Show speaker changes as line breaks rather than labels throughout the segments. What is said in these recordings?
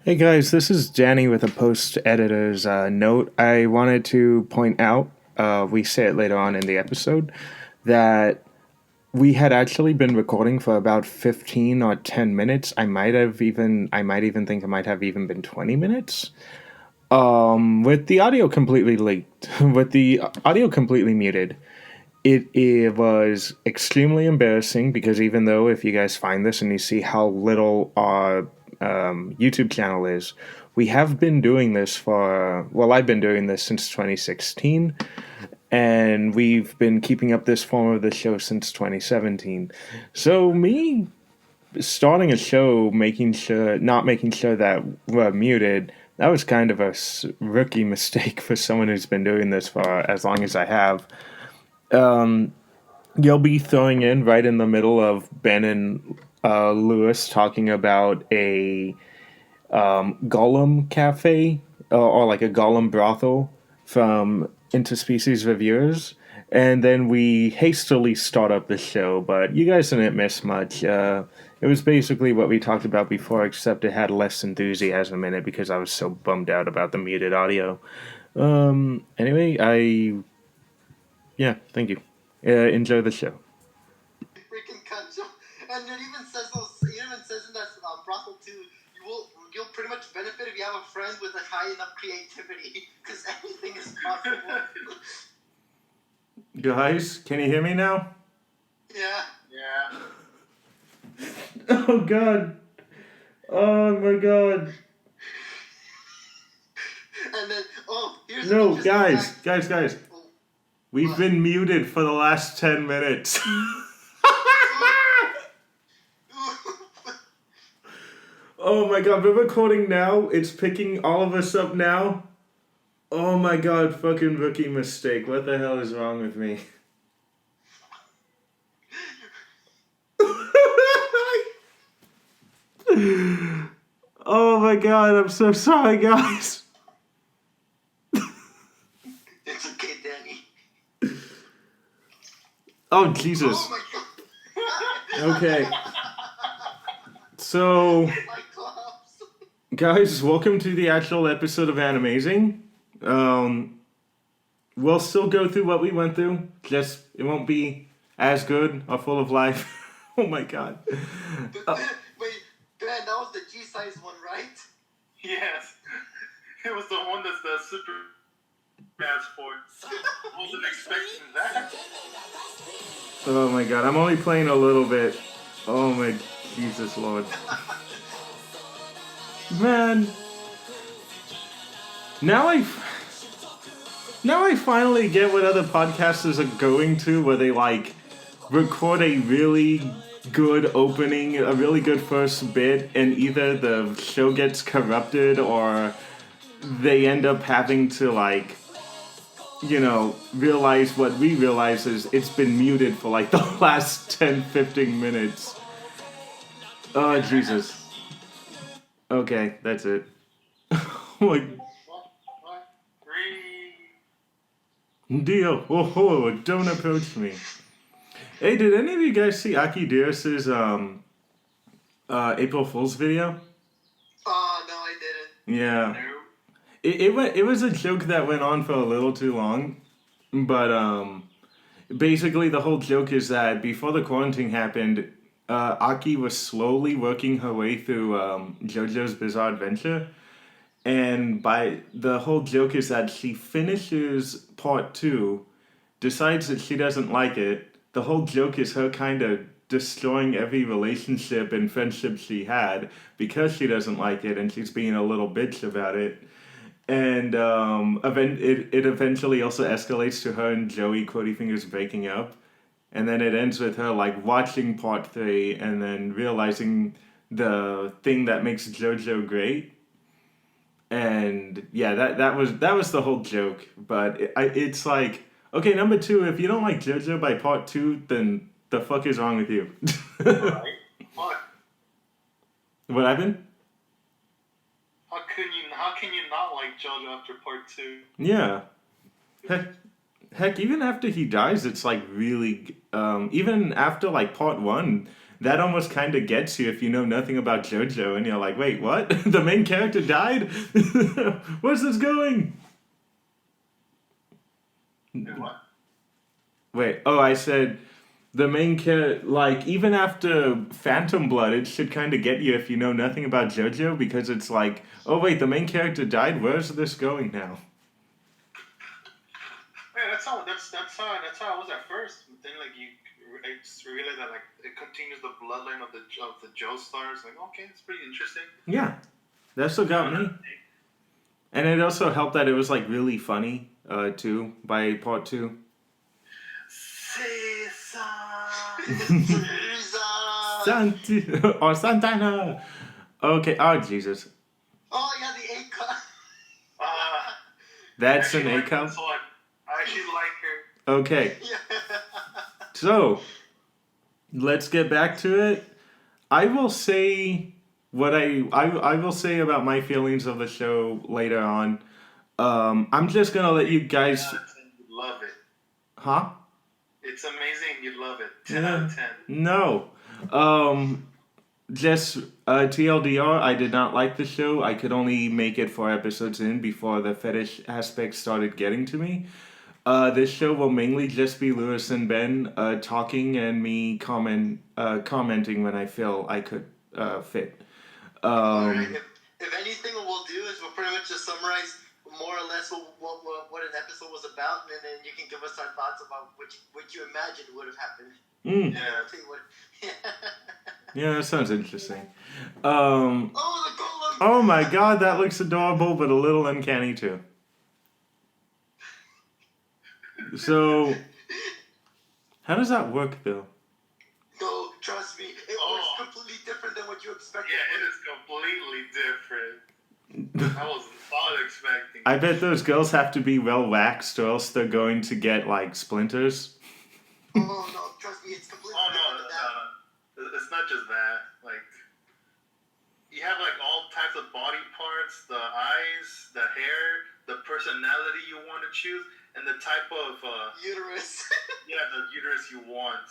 Hey guys, this is Danny with a post editor's note. I wanted to point out, we say it later on in the episode, that we had actually been recording for about 15 or 10 minutes. I might even think it might have even been 20 minutes. With the audio completely leaked, with the audio completely muted. It was extremely embarrassing because even though if you guys find this and you see how little our YouTube channel is, we have been doing this I've been doing this since 2016, and we've been keeping up this form of the show since 2017. So me starting a show, not making sure that we're muted, that was kind of a rookie mistake for someone who's been doing this for as long as I have. You'll be throwing in right in the middle of Ben and Lewis talking about a Gollum cafe or like a Gollum brothel from interspecies reviewers. And then we hastily start up the show, but you guys didn't miss much. It was basically what we talked about before, except it had less enthusiasm in it because I was so bummed out about the muted audio. Anyway, thank you. Enjoy the show.
Freaking cut show. And it even says in that brothel too, you'll pretty much benefit if you have a friend with a high enough creativity, because anything is possible.
Guys, can you hear me now?
Yeah.
Oh god. Oh my god.
And then, here's
No,
an interesting
guys. We've been muted for the last 10 minutes. Oh my god, we're recording now. It's picking all of us up now. Oh my god, fucking rookie mistake. What the hell is wrong with me? Oh my god, I'm so sorry, guys.
It's okay, Danny.
Oh, Jesus.
Oh my god.
Okay. So,
My gloves.
guys, welcome to the actual episode of Animazing. We'll still go through what we went through, just it won't be as good or full of life. Oh my god.
Wait, Ben, that was the G-size one, right?
Yes. It was the one that's the super passport. Wasn't expecting that.
Oh my god, I'm only playing a little bit. Oh my Jesus Lord. Man. Now I finally get what other podcasters are going to, where they like record a really good opening, a really good first bit, and either the show gets corrupted or they end up having to realize what we realize is it's been muted for like the last 10-15 minutes. Oh, Jesus. Okay, that's it. Like,
What? Three.
Dio, oh, don't approach me. Hey, did any of you guys see Aki Dearest's April Fool's video?
Oh, no, I didn't.
Yeah.
No.
It was a joke that went on for a little too long, but basically the whole joke is that before the quarantine happened, Aki was slowly working her way through JoJo's Bizarre Adventure, and by the whole joke is that she finishes part 2, decides that she doesn't like it. The whole joke is her kind of destroying every relationship and friendship she had because she doesn't like it, and she's being a little bitch about it. And it eventually also escalates to her and Joey Quotey Fingers breaking up. And then it ends with her like watching part 3 and then realizing the thing that makes JoJo great. And yeah, that was the whole joke. But it's like, okay, number 2, if you don't like JoJo by part 2, then the fuck is wrong with you?
Right? What?
What happened?
How can you not like JoJo after part 2?
Yeah. Heck, even after he dies, it's like really. Even after like part 1, that almost kind of gets you if you know nothing about JoJo and you're like, wait, what? The main character died? Where's this going?
And what?
Wait, oh, I said the main character, like, even after Phantom Blood, it should kind of get you if you know nothing about JoJo, because it's like, oh, wait, the main character died? Where's this going now?
Yeah, that's how I was at first. But then like I just realized that like it continues the bloodline of the Joestars. Like okay, it's pretty interesting.
Yeah, that's what got me. And it also helped that it was, like, really funny, too, by part 2.
Caesar.
Or Santana! Okay, oh, Jesus.
Oh yeah, the A cut.
That's an
I
A cup?
actually like her.
Okay,
Yeah.
so, let's get back to it. I will say what I will say about my feelings of the show later on. I'm just gonna let you guys...
You love it.
Huh?
It's amazing. You love it. 10 out of 10.
No. Just TLDR, I did not like the show. I could only make it 4 episodes in before the fetish aspect started getting to me. This show will mainly just be Lewis and Ben talking and me commenting when I feel I could fit.
Alright, if anything, what we'll do is we'll pretty much just summarize more or less what an episode was about, and then you can give us our thoughts about what you imagine would have happened.
Yeah.
I'll tell you what.
Yeah, that sounds interesting.
Oh, the golem!
Oh my god, that looks adorable, but a little uncanny too. So, how does that work, though?
No, trust me, it works completely different than what you expected.
Yeah, it is completely different. I was not expecting.
I bet those girls have to be well waxed, or else they're going to get, like, splinters.
Oh no, trust me, it's completely
Oh
different than that.
no, it's not just that. Like, you have like all types of body parts, the eyes, the hair, the personality you want to choose, and the type of
Uterus.
yeah, the uterus you want.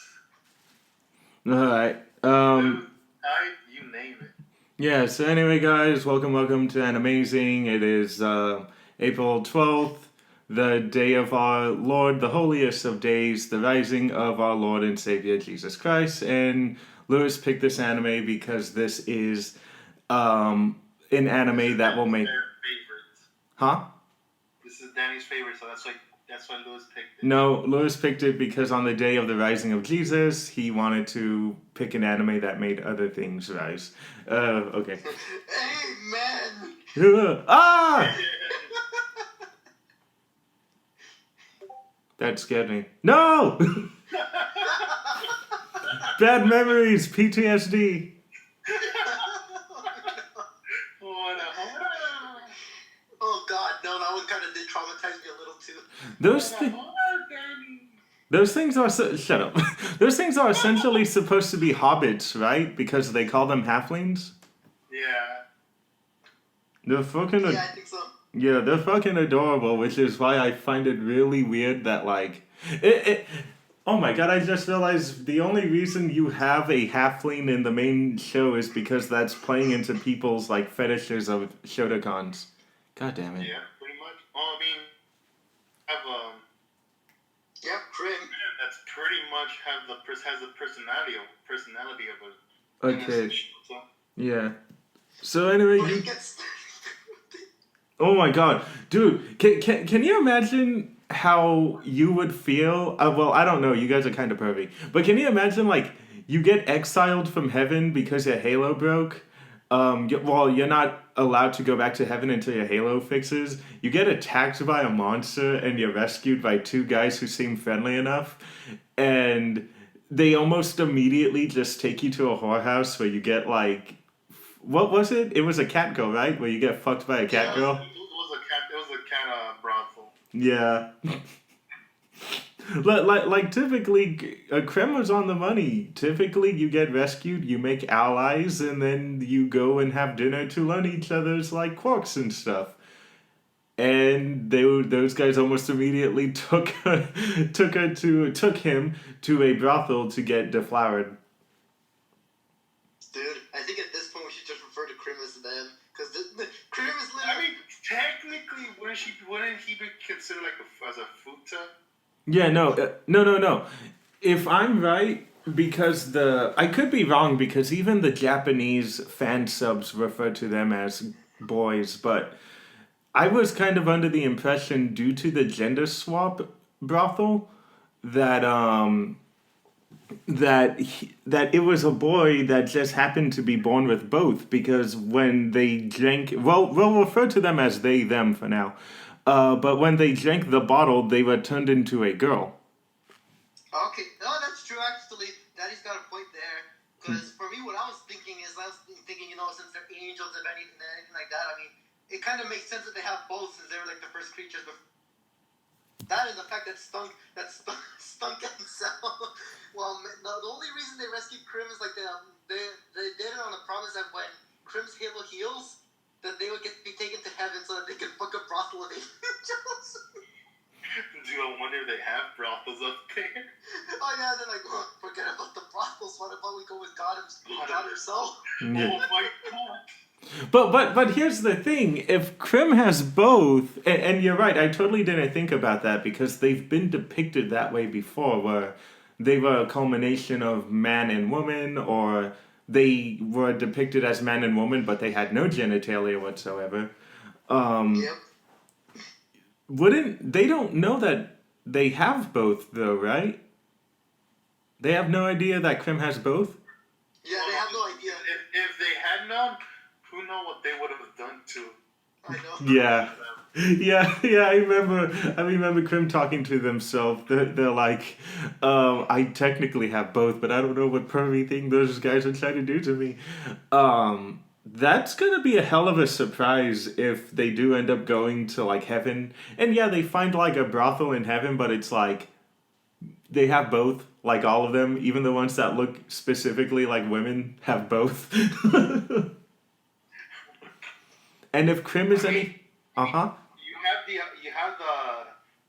Alright,
You name it.
yeah, so anyway, guys, welcome to Animazing. It is April 12th, the day of our Lord, the holiest of days, the rising of our Lord and Savior Jesus Christ. And Lewis picked this anime because this is an anime that will make...
Their favorite.
Huh?
This is Danny's favorite, so that's why Lewis picked it.
No, Lewis picked it because on the day of the rising of Jesus, he wanted to pick an anime that made other things rise. Okay.
Amen.
Ah! That scared me. No! Bad memories, PTSD.
Oh god, no, that one kind of did traumatize me a little too.
Those things are shut up. Those things are essentially supposed to be hobbits, right? Because they call them halflings.
Yeah.
They're fucking.
Yeah, I think so.
Yeah, they're fucking adorable, which is why I find it really weird that, like, oh my god, I just realized the only reason you have a halfling in the main show is because that's playing into people's, like, fetishes of Shotacons. God damn it.
Yeah, pretty much. Oh, I mean, have
Yep, Krim.
that's pretty much has the personality of a
Okay,
so.
yeah. So anyway,
But
you...
he gets...
Oh my god, dude, can you imagine how you would feel? Well, I don't know, you guys are kind of pervy, but can you imagine, like, you get exiled from heaven because your Halo broke? You're not allowed to go back to heaven until your Halo fixes. You get attacked by a monster and you're rescued by 2 guys who seem friendly enough, and they almost immediately just take you to a whorehouse where you get, like, what was it? It was a cat girl, right? Where you get fucked by a cat girl?
It was a cat brothel.
Yeah. like typically, Krem was on the money. Typically, you get rescued, you make allies, and then you go and have dinner to learn each other's, like, quirks and stuff. And those guys almost immediately took him to a brothel to get deflowered.
him because the Krim is
I
literally.
mean, technically, wouldn't he be considered like as a futa?
Yeah, no. If I'm right, because I could be wrong because even the Japanese fan subs refer to them as boys, but I was kind of under the impression due to the gender swap brothel that that it was a boy that just happened to be born with both because when they drank, well, we'll refer to them as they them for now, but when they drank the bottle they were turned into a girl.
Okay, no, that's true. Actually, Daddy's got a point there. Because for me, what I was thinking is, since they're angels, if anything like that, I mean, it kind of makes sense that they have both, since they were like the first creatures. But that and the fact that Stunk himself. Well, the only reason they rescued Krim is like they did it on the promise that when Krim's halo heals, that they would be taken to heaven so that they can fuck up brothel with angels.
Do I wonder if they have brothels up there?
Oh yeah, they're like, oh, forget about the brothels. What about we go with God herself?
Yeah.
Oh my god!
But here's the thing: if Krim has both, and you're right, I totally didn't think about that because they've been depicted that way before, where they were a culmination of man and woman, or they were depicted as man and woman, but they had no genitalia whatsoever.
Yep.
Wouldn't they don't know that they have both though, right? They have no idea that Krim has both.
Yeah, they have no idea.
If they had known, who know what they would have done to?
I know.
Yeah. Yeah. I remember Krim talking to themselves. They're like, I technically have both, but I don't know what pervy thing those guys are trying to do to me. That's gonna be a hell of a surprise if they do end up going to like heaven. And yeah, they find like a brothel in heaven, but it's like they have both, like all of them, even the ones that look specifically like women have both. And if Krim is any, uh-huh.
You have the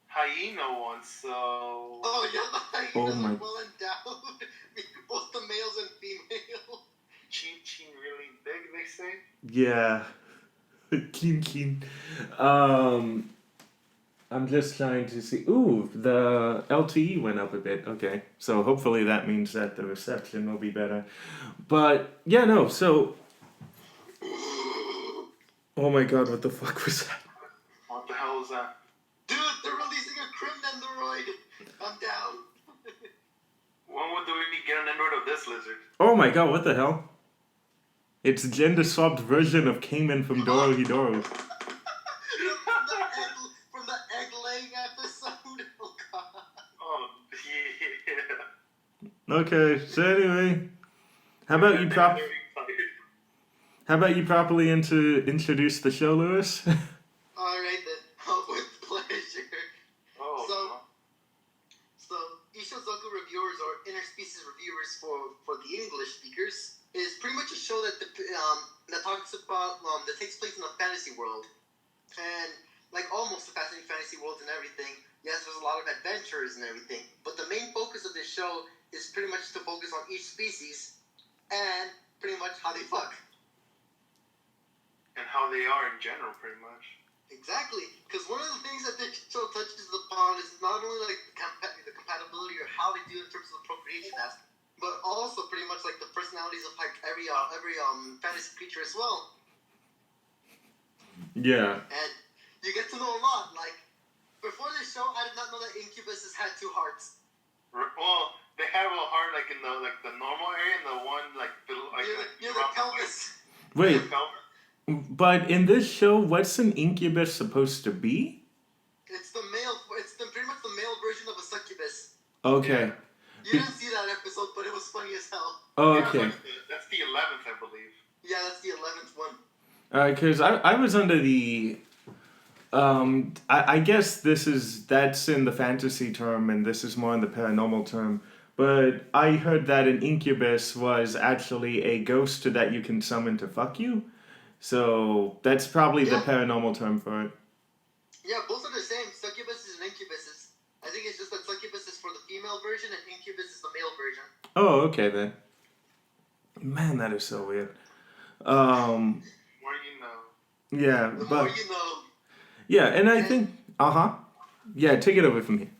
hyena one, so.
Oh yeah, the hyenas
Oh my.
are well endowed. Both the males and female.
Chin really big, they say.
Yeah. Keen. I'm just trying to see. Ooh, the LTE went up a bit. Okay. So hopefully that means that the reception will be better. But yeah, no, so oh my god, what the fuck was that?
What the hell is that?
Dude, they're releasing a Krim Nendoroid. I'm down.
When would we get an android of this lizard?
Oh my god, what the hell? It's a gender swapped version of Cayman from Dorohedoro.
From the egg laying episode. Oh god.
Oh yeah.
Okay, so anyway, how about you properly introduce the show, Lewis?
Alright then. Oh, with pleasure.
Oh.
So Ishizoku reviewers or interspecies reviewers for the English speakers is pretty much a show that that talks about that takes place in a fantasy world, and like almost the fascinating fantasy worlds and everything. Yes, there's a lot of adventures and everything, but the main focus of this show is pretty much to focus on each species and pretty much how they fuck.
And how they are in general, pretty much.
Exactly, because one of the things that this show touches upon is not only like the compatibility or how they do in terms of the procreation aspect, but also pretty much like the personalities of like every fantasy creature as well.
Yeah.
And you get to know a lot. Like before this show, I did not know that incubuses had two hearts.
Well, they have a heart like in the normal area and the one like below, like
near the pelvis.
Wait, but in this show, what's an incubus supposed to be?
It's the male. It's pretty much the male version of a succubus.
Okay.
Yeah.
You didn't see that episode, but it was funny as hell.
Oh,
Yeah,
okay.
that's the 11th, I believe.
Yeah, that's the 11th one.
Because I was under the I guess that's in the fantasy term and this is more in the paranormal term, but I heard that an incubus was actually a ghost that you can summon to fuck you, so that's probably the paranormal term for it.
Yeah, both are the same, succubuses and incubuses. I think it's just that succubus is for the female version and incubus is the male version.
Oh, okay then. Man, that is so weird.
More you know.
Yeah,
The more
but
you know.
yeah, and I
And,
think yeah, take it over from here.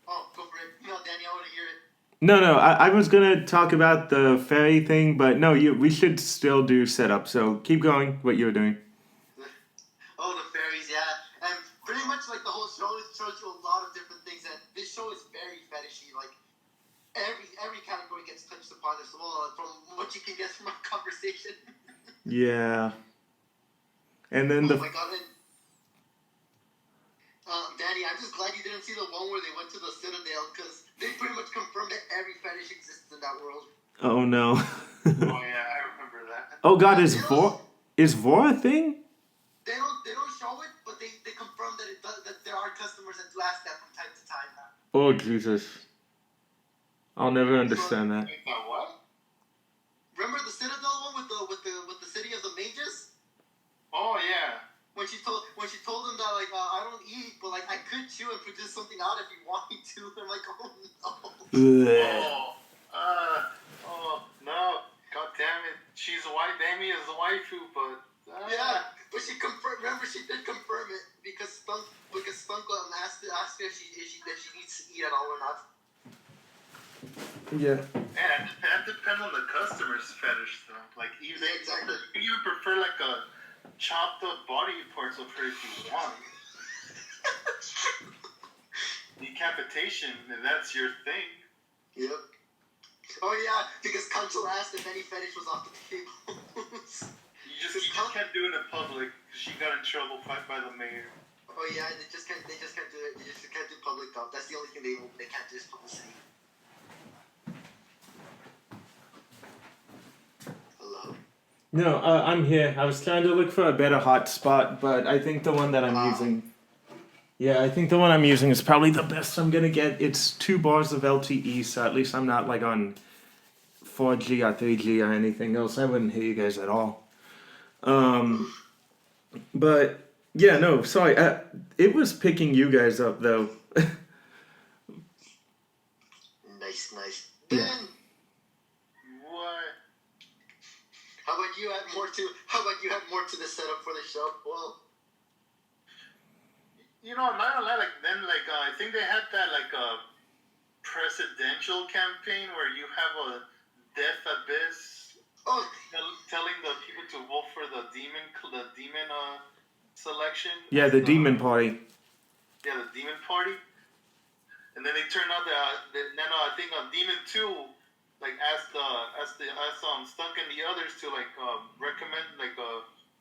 oh, go for it. No, Danny, I want to hear it.
No, I was gonna talk about the fairy thing, but no, we should still do setup. So keep going. What you were doing.
Oh, the fairies, yeah. And pretty much like the whole show, it shows you a lot of different things. And this show is very fetishy. Like every category gets touched upon as well, from what you can get from our conversation.
Yeah, and then
Oh my god. And, Danny, I'm just glad you didn't see the one where they went to the Citadel, because they pretty much confirmed that every fetish exists in that world.
oh no.
Oh yeah, I remember that.
Oh God,
They don't,
is Vor a thing?
they don't show it, but they confirm that that there are customers that do ask that from time to time.
Oh Jesus, I'll never
So,
understand that.
Wait, that what?
remember the Citadel one with the city of the mages?
Oh yeah.
When she told him that like I don't eat, but like I could chew and produce something out if you want me to. I'm like, oh no.
Ugh.
Oh no. God damn it. She's a white. Damien is a waifu, but
Yeah, but she confirmed. Remember, she did confirm it because Spunk asked her if she needs to eat at all or not.
Yeah.
Man, that depends on the customer's fetish though. Like even
Yeah, exactly.
you prefer like a chopped up body parts of her if you want. Decapitation, if that's your thing.
Yep. Oh yeah, because Concho asked if any fetish was off the table.
You just can't do it in public because she got in trouble by the mayor.
Oh yeah, they just can't do it. They just can't do public stuff. That's the only thing they can't do is publicity. Hello.
No, I'm here. I was trying to look for a better hotspot, but I think the one that I'm using. Yeah, I think the one I'm using is probably the best I'm gonna get. It's 2 bars of LTE, so at least I'm not like on 4G or 3G or anything else. I wouldn't hear you guys at all. But yeah, no, sorry. It was picking you guys up though.
Nice.
Yeah.
Ben,
What?
how about you add more to the setup for the show? Well,
You know, I'm not gonna lie. I think they had that presidential campaign where you have a death abyss
oh
telling the people to vote for the demon selection.
Yeah, the demon party.
Yeah, the demon party. And then they turned out that I think Demon 2 asked Stunk and the others to recommend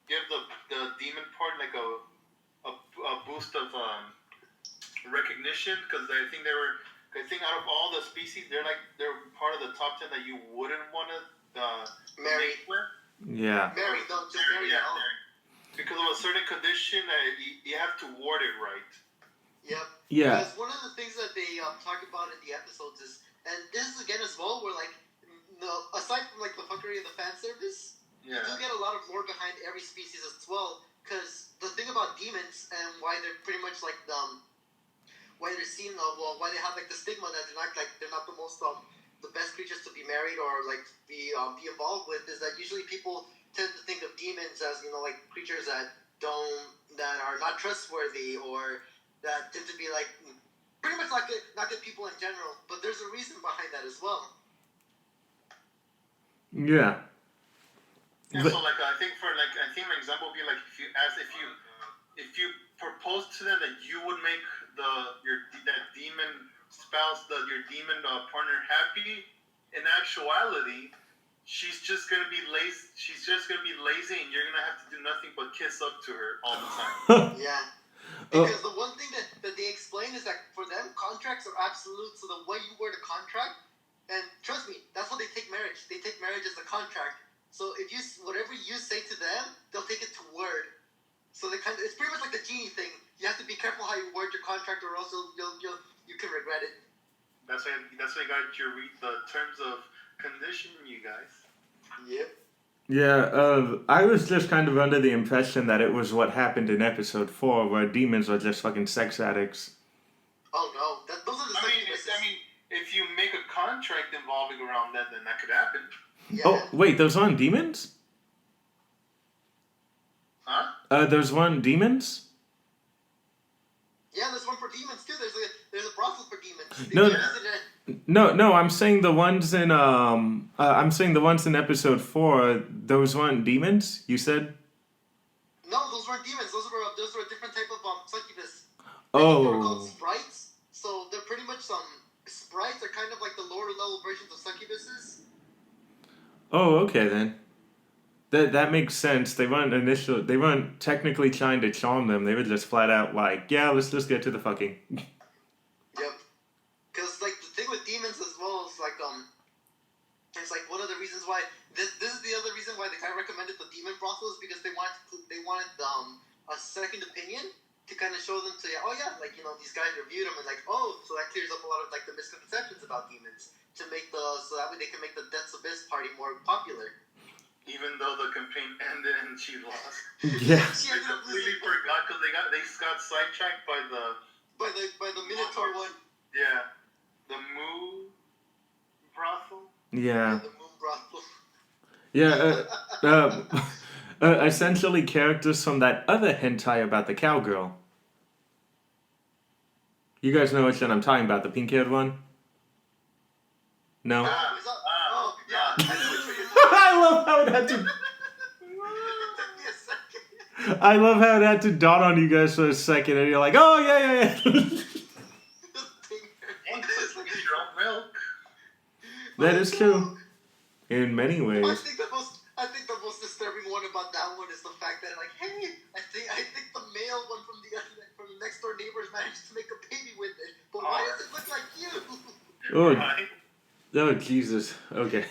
give the demon party a boost of recognition, because I think out of all the species they're part of the top 10 that you wouldn't want to
Mary.
mate with.
Yeah.
Mary, no, just Mary.
Yeah,
No.
Mary. Because of a certain condition, you have to word it right.
Yep.
Yeah.
Because one of the things that they talk about in the episodes is, and this is again as well, where aside from the fuckery of the fan service,
Yeah.
you do get a lot of lore behind every species as well. Because the thing about demons and why they're pretty much why they're seen why they have the stigma that they're not the most the best creatures to be married or be involved with, is that usually people tend to think of demons as creatures that are not trustworthy, or that tend to be pretty much not good people in general. But there's a reason behind that as well.
Yeah.
Yeah,
But-
so I think an example would be if you propose to them that you would make that demon spouse, your demon partner happy, in actuality, she's just gonna be lazy. She's just gonna be lazy, and you're gonna have to do nothing but kiss up to her all the time.
Yeah. Because the one thing that they explain is that for them, contracts are absolute. So the way you word a contract, and trust me, that's what they take marriage. They take marriage as a contract. So if whatever you say to them, they'll take it to word. So it's pretty much like the genie thing. You have to be careful how you word your contract, or else you can regret it.
That's why you got your read the terms of condition, you guys.
Yep.
Yeah, I was just kind of under the impression that it was what happened in episode 4, where demons are just fucking sex addicts.
Oh no, those are the
I mean, if you make a contract involving around that, then that could happen.
Yeah.
Oh, wait, those aren't demons? There's one demons.
Yeah, there's one for demons too. There's a brothel for demons.
No,
They
no. I'm saying the ones in I'm saying the ones in episode 4. Those weren't demons. You said.
No, those weren't demons. Those were a different type of succubus. I think they were called
Oh.
sprites. So they're pretty much sprites are kind of like the lower level versions of succubuses.
Oh, okay then. That makes sense. They weren't technically trying to charm them. They were just flat out like, yeah, let's just get to the fucking.
Yep. Because like the thing with demons as well is like it's like one of the reasons why this is the other reason why the guy recommended the demon brothels because they wanted a second opinion to kind of show them to like these guys reviewed them and like so that clears up a lot of like the misconceptions about demons to make so that way they can make the Death's Abyss party more popular.
Even though the campaign ended and she lost.
Yeah.
I completely forgot because they got sidetracked by the
Minotaur one.
Yeah, the Moo brothel.
Yeah.
The moon brothel.
Yeah. Essentially characters from that other hentai about the cowgirl. You guys know which one I'm talking about, the pink-haired one? No?
Yeah.
I love how it had to...
It took me a second.
I love how it had to dawn on you guys for a second, and you're like, oh, yeah.
Milk.
That is true. In many
I
ways.
think the most disturbing one about that one is the fact that like, hey, I think the male one from the next door neighbors managed to make a baby with it, but why does it look like you?
Oh,
Right.
oh, Jesus. Okay.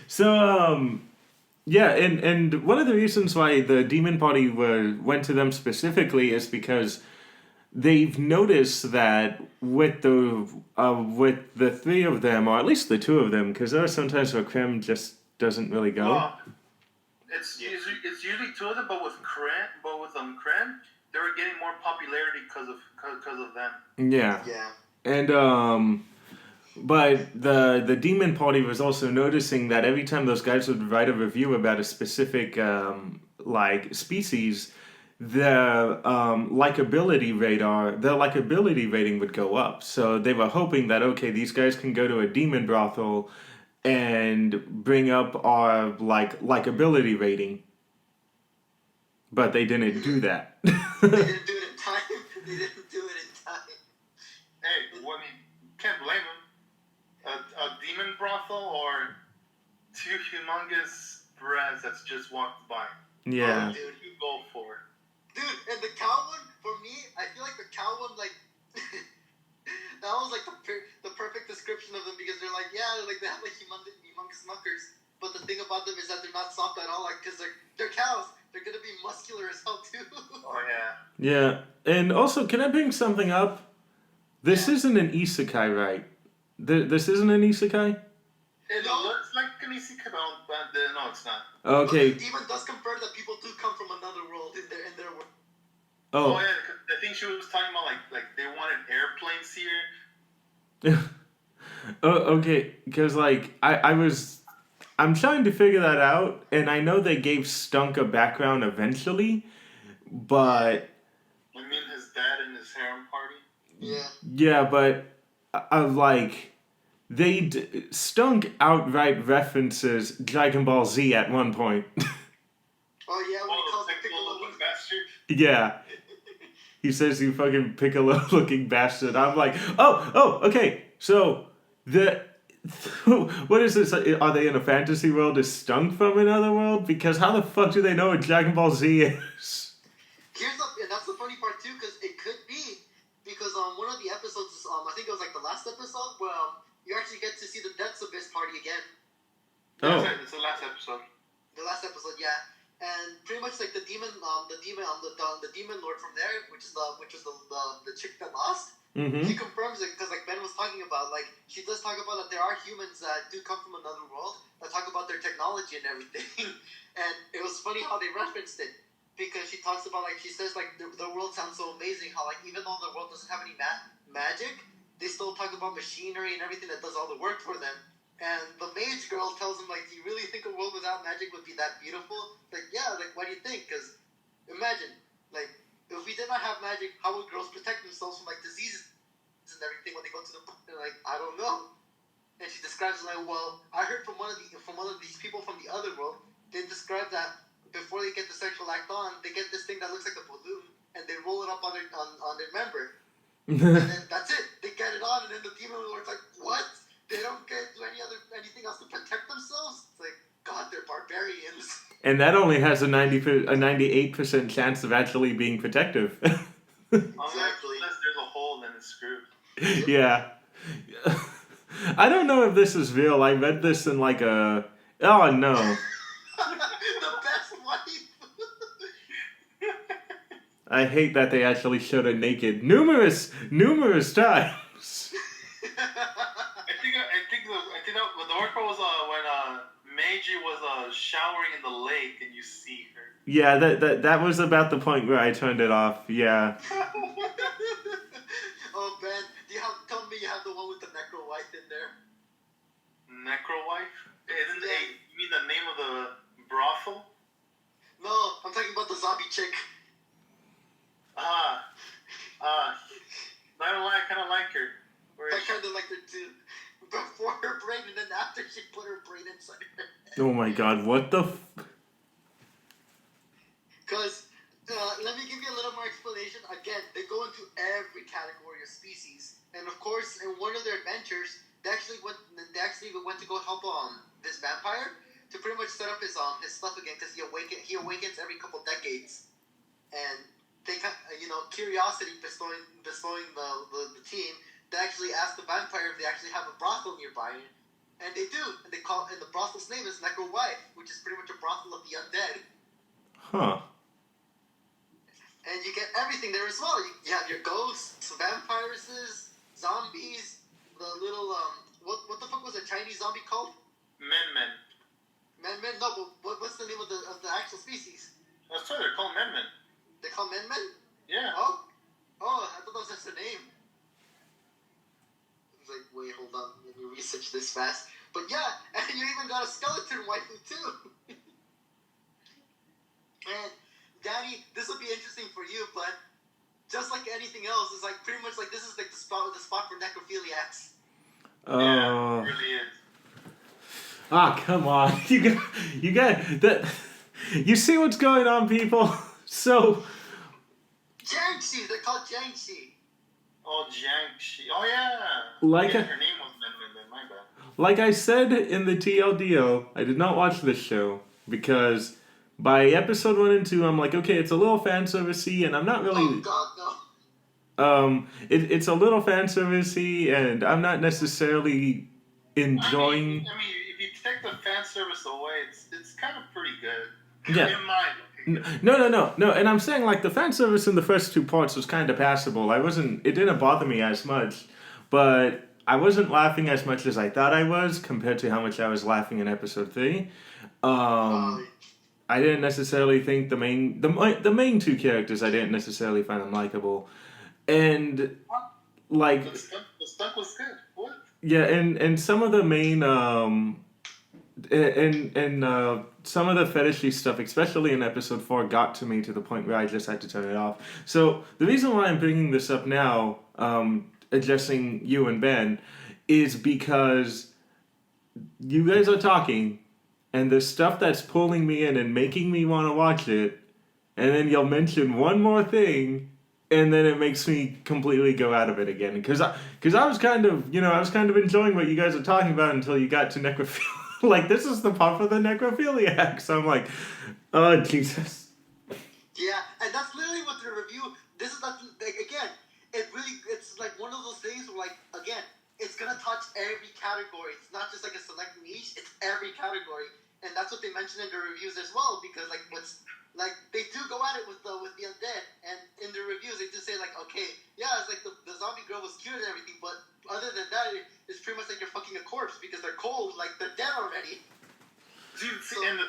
So, yeah, and one of the reasons why the demon party went to them specifically is because they've noticed that with the 3 of them, or at least the 2 of them, because there are sometimes where Krem just doesn't really go.
Well, it's usually 2 of them, but with Krem, they were getting more popularity because of them.
Yeah.
Yeah.
And but the demon party was also noticing that every time those guys would write a review about a specific like species, their likability rating would go up. So they were hoping that okay, these guys can go to a demon brothel and bring up our likability rating. But they didn't do that.
They didn't do it in time.
Hey, well, I mean, can't blame them. A demon brothel or 2 humongous breasts that's just walked by.
Yeah.
Dude,
You go for.
Dude, and the cow one, for me, I feel like the cow one, like, that was like the perfect description of them because they're like, yeah, like they have like humongous muckers, but the thing about them is that they're not soft at all, like, because they're cows. They're gonna be muscular as hell too.
Oh yeah.
Yeah. And also, can I bring something up? This isn't an isekai, right? This isn't an isekai?
It looks like an isekai, but no, it's not.
Okay.
But the demon does confirm that people do come from another world in their world.
Oh
Oh.
yeah, I think she was talking about like they wanted airplanes here.
Oh, okay. Because like I'm trying to figure that out, and I know they gave Stunk a background eventually, but
I mean, his dad and his harem party.
Yeah.
yeah, but like Stunk outright references Dragon Ball Z at one point.
Oh yeah, when he calls
Piccolo
Piccolo
looking bastard.
Yeah. He says you fucking Piccolo looking bastard. I'm like, oh, okay. So what is this? Are they in a fantasy world? Is Stunk from another world? Because how the fuck do they know what Dragon Ball Z is?
and that's the funny part too, because it could be because one of the episodes is I think it was like the last episode where you actually get to see the Death's Abyss party again.
Oh.
It's the last episode.
The last episode, yeah. And pretty much like the demon lord from there, which is the chick that lost.
Mm-hmm.
She confirms it because like Ben was talking about, like she does talk about that there are humans that do come from another world that talk about their technology and everything. And it was funny how they referenced it because she talks about like she says like the world sounds so amazing how like even though the world doesn't have any magic, they still talk about machinery and everything that does all the work for them. And the mage girl tells him, like, do you really think a world without magic would be that beautiful? Like, yeah, like, what do you think? Because, imagine, have magic, how would girls protect themselves from like diseases and everything when they go to the they're like, I don't know. And she describes like, well, I heard from one of these people from the other world. They describe that before they get the sexual act on, they get this thing that looks like a balloon, and they roll it up on their member, and then that's it. They get it on, and then the demon lord's like, what? They don't get do anything else to protect themselves? It's like, God, they're barbarians.
And that only has a 98% chance of actually being protective.
Exactly.
Unless there's a hole, then it's screwed.
Yeah. I don't know if this is real. I read this in like a... Oh, no.
The best wife.
I hate that they actually showed her naked numerous times.
I think the worst part was when Meiji was showering in the lake and you see her.
Yeah, that was about the point where I turned it off. Yeah.
Oh man, tell me you have the one with the necro wife in there.
Necro wife? You mean the name of the brothel?
No, I'm talking about the zombie chick.
I kind of like her.
I kind of like her too. Before her brain, and then after she put her brain inside her head.
Oh my god, what the
Because, let me give you a little more explanation. Again, they go into every category of species. And of course, in one of their adventures, they actually even went to go help this vampire to pretty much set up his stuff again, because he awakens every couple decades. And they curiosity bestowing the team, they actually ask the vampire if they actually have a brothel nearby, and they do. And the brothel's name is Necro Wife, which is pretty much a brothel of the undead.
Huh.
And you get everything there as well. You have your ghosts, vampires, zombies, the little what the fuck was a Chinese zombie called?
Men.
Men. No, but what's the name of the actual species?
That's why they're called men.
They call men?
Yeah.
Oh, I thought that was just a name. I was like, wait, hold on, let me research this fast. But yeah, and you even got a skeleton waifu too. And Danny, this will be interesting for you, but just like anything else, it's like pretty much like this is like the spot for necrophiliacs.
Yeah, it really is.
Ah, come on. You got that. You see what's going on, people? So
Jiangxi, they're called Jiangxi.
Oh, Jiangxi. Oh, yeah. Her name was Men, my bad.
Like I said in the TLDO, I did not watch this show because by episode 1 and 2, I'm like, okay, it's a little fan servicey, and I'm not really.
Oh God, no.
It's a little fan servicey, and I'm not necessarily enjoying.
I mean, if you take the fan service away, it's kind of pretty good.
Yeah.
In my opinion.
No, and I'm saying like the fan service in the first 2 parts was kind of passable. It didn't bother me as much, but I wasn't laughing as much as I thought I was compared to how much I was laughing in episode 3. I didn't necessarily think the main 2 characters, I didn't necessarily find them likable, and like
the stuff was good. What?
Yeah, and some of the main some of the fetishy stuff, especially in episode 4, got to me to the point where I just had to turn it off. So the reason why I'm bringing this up now, addressing you and Ben, is because you guys are talking, and there's stuff that's pulling me in and making me want to watch it, and then you'll mention one more thing, and then it makes me completely go out of it again. Because I was kind of enjoying what you guys are talking about until you got to necrophilia. Like, this is the part for the necrophiliac. So I'm like, oh, Jesus.
Yeah, and that's literally what the review. This is not like, again. It's like one of those things where, like, again, it's gonna touch every category. It's not just like a select niche. It's every category, and that's what they mentioned in the reviews as well. Because they do go at it with the undead, and in the reviews they do say like, okay, yeah, it's like the zombie girl was cured and everything, but other than that, it's pretty much like you're fucking a corpse because they're cold, like they're dead already.
And the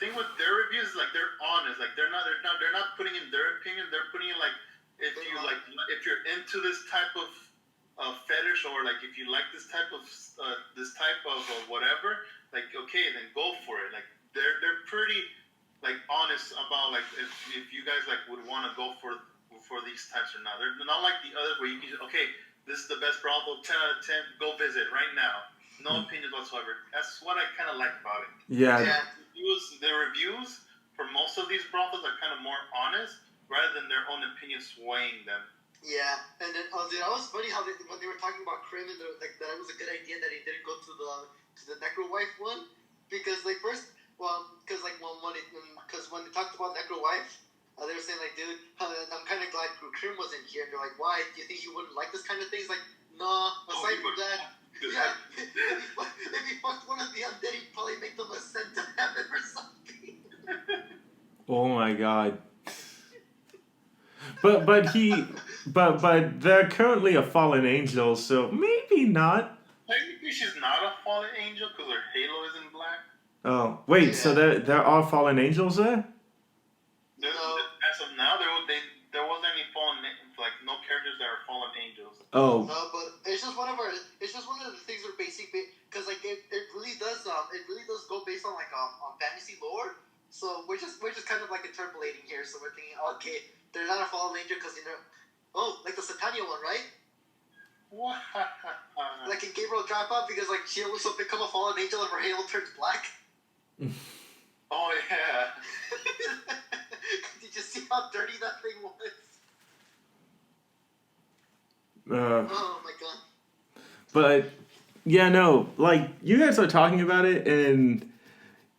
thing with their reviews is like they're honest, like they're not putting in their opinion. They're putting in like if you're into this type of fetish, or like if you like this type of whatever, like okay, then go for it. Like they're pretty like honest about like if you guys like would want to go for for these types or not. They're not like the others where you can just, okay, this is the best brothel, 10 out of 10, go visit right now. No opinions whatsoever. That's what I kind of like about it.
Yeah.
The reviews for most of these brothels are kind of more honest rather than their own opinions swaying them.
Yeah, and then dude, that was funny how when they were talking about Krim and like that it was a good idea that he didn't go to the Necro Wife one because like first, because when they talked about Necro Wife, they were saying like, dude, I'm kind of glad Krim wasn't here. And they're like, why? Do you think he wouldn't like this kind of thing? He's like, nah. Aside from that, yeah, if he fucked one of the undead, he'd probably make them ascend to heaven or something.
Oh my god. But they're currently a fallen angel, so maybe not.
Technically, she's not a fallen angel because her halo isn't black.
Oh wait, so there are fallen angels there?
As of now, there wasn't any fallen, like no characters that are fallen angels.
Oh.
No, but it's just one of the things we're basic because like it really does go based on like on fantasy lore. So we're just kind of like interpolating here. So we're thinking, okay, they're not a fallen angel because like the Satania one, right?
What?
Like in Gabriel drop out because like she will become a fallen angel if her halo turns black.
Oh yeah.
Did you see how dirty that thing was? Oh my god.
But yeah, no, like you guys are talking about it, and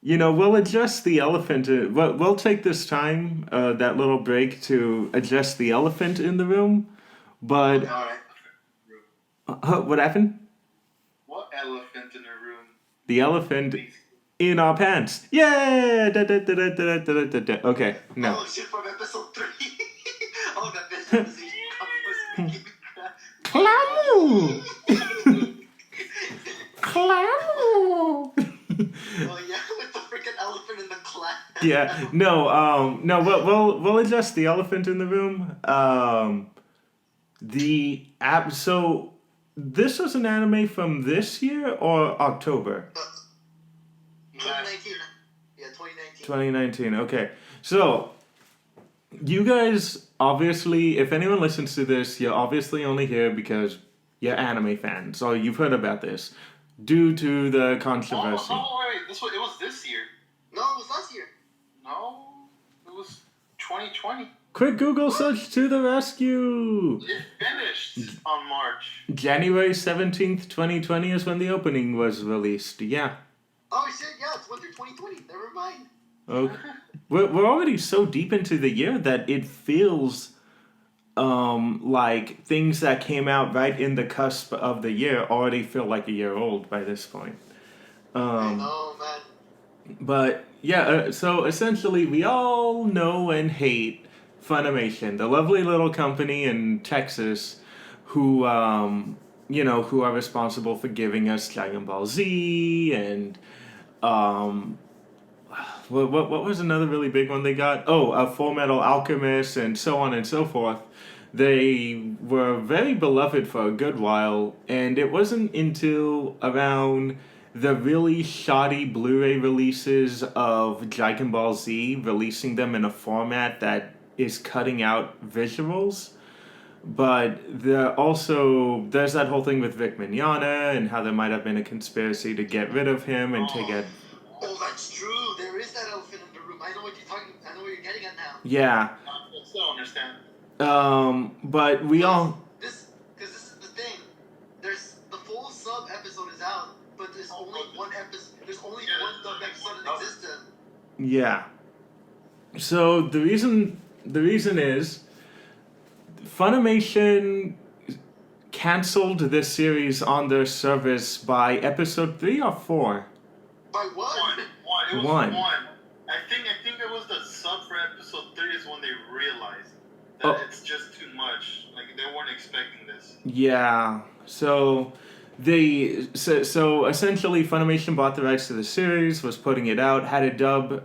you know we'll adjust the elephant. We'll take this time, that little break, to adjust the elephant in the room. But
All right.
What happened?
What elephant in the room?
The elephant in our pants. Yeah. Okay. No.
Oh shit! From episode 3. Oh, that visualization was
Clown. Clown.
Oh yeah, with the freaking elephant in the class.
Yeah. No. No. We'll adjust the elephant in the room. The app. So this was an anime from this year or October?
2019. Yeah, 2019.
2019. Okay. So you guys obviously, if anyone listens to this, you're obviously only here because you're anime fans. So you've heard about this due to the controversy.
Wait. It was this year.
No, it was last year.
No, it was 2020.
Quick Google search to the rescue!
It finished on March.
January 17th, 2020 is when the opening was released. Yeah.
Oh shit! Yeah, it's winter 2020. Never mind.
Okay. We're already so deep into the year that it feels like things that came out right in the cusp of the year already feel like a year old by this point.
I know, man.
But yeah, so essentially we all know and hate Funimation, the lovely little company in Texas who who are responsible for giving us Dragon Ball Z and what was another really big one they got? Oh, Full Metal Alchemist and so on and so forth. They were very beloved for a good while, and it wasn't until around the really shoddy Blu-ray releases of Dragon Ball Z, releasing them in a format that is cutting out visuals. But there's that whole thing with Vic Mignogna and how there might have been a conspiracy to get rid of him and to get...
Oh, that's true. There is that elephant in the room. I know what you're getting at now.
Yeah.
I still understand.
But we all...
Because this is the thing. There's the full sub episode is out, but there's only one episode. There's only one sub episode in existence.
Yeah. So the reason is Funimation canceled this series on their service by episode 3 or 4.
By what?
One. It was
One.
I think it was the sub for episode 3 is when they realized that it's just too much. Like they weren't expecting this.
Yeah. So essentially Funimation bought the rights to the series, was putting it out, had a dub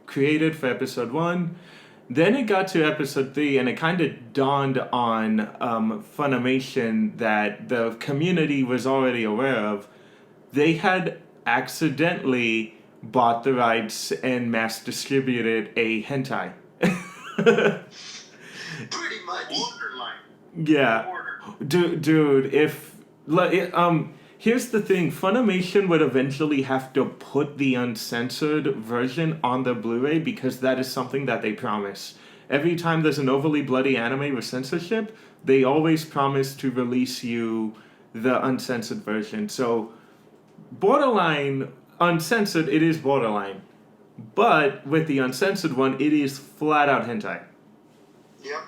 created for episode 1. Then it got to episode 3 and it kind of dawned on Funimation that the community was already aware of. They had accidentally bought the rights and mass distributed a hentai.
Pretty much.
Borderline.
Yeah. Dude, here's the thing. Funimation would eventually have to put the uncensored version on the Blu-ray because that is something that they promise. Every time there's an overly bloody anime with censorship, they always promise to release you the uncensored version. So, borderline uncensored, it is borderline. But with the uncensored one, it is flat out hentai.
Yep,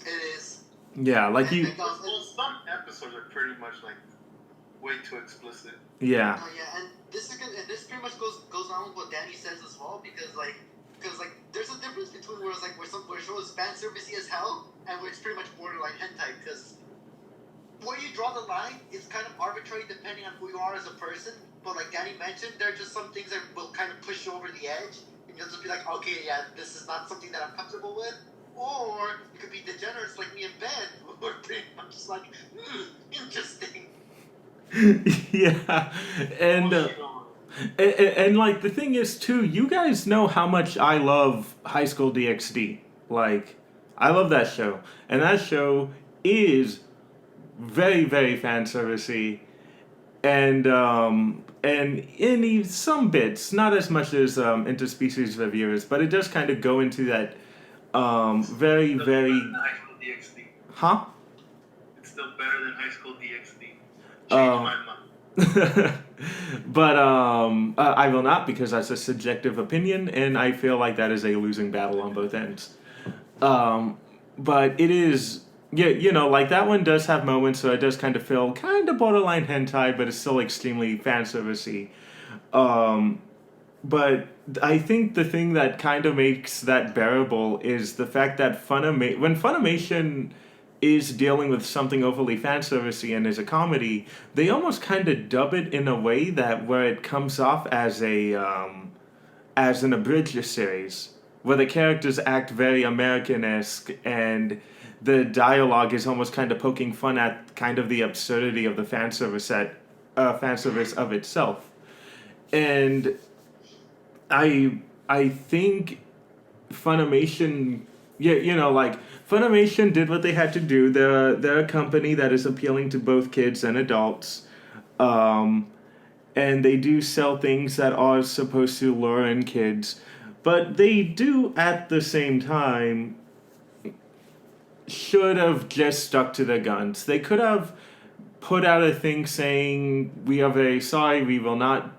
it is.
Yeah, like you.
Well, some episodes are pretty much like way too explicit.
Yeah.
Oh yeah, and this pretty much goes on with what Danny says as well, because there's a difference between where it's like where show is fan servicey as hell and where it's pretty much borderline hentai, because where you draw the line is kind of arbitrary depending on who you are as a person. But like Danny mentioned, there are just some things that will kind of push you over the edge, and you'll just be like, okay, yeah, this is not something that I'm comfortable with. Or you could be degenerates like me and Ben, who are pretty much just like, interesting.
Yeah, and like the thing is too, you guys know how much I love High School DxD. Like, I love that show, and that show is very very fan servicey, and in some bits, not as much as interspecies reviewers, but it does kind of go into that very very.
High School DxD.
Huh?
It's still better than High School DxD. Change
Oh.
my mind.
But I will not, because that's a subjective opinion, and I feel like that is a losing battle on both ends. But it is, yeah, like that one does have moments, so it does kind of feel kind of borderline hentai, but it's still extremely fan servicey. But I think the thing that kind of makes that bearable is the fact that when Funimation is dealing with something overly fan servicey and is a comedy, they almost kind of dub it in a way that where it comes off as as an abridged series, where the characters act very American-esque and the dialogue is almost kind of poking fun at kind of the absurdity of the fan service of itself. And I think Funimation, yeah, like Funimation did what they had to do. They're a company that is appealing to both kids and adults, and they do sell things that are supposed to lure in kids, but they do at the same time should have just stuck to their guns. They could have put out a thing saying, "We are very sorry, we will not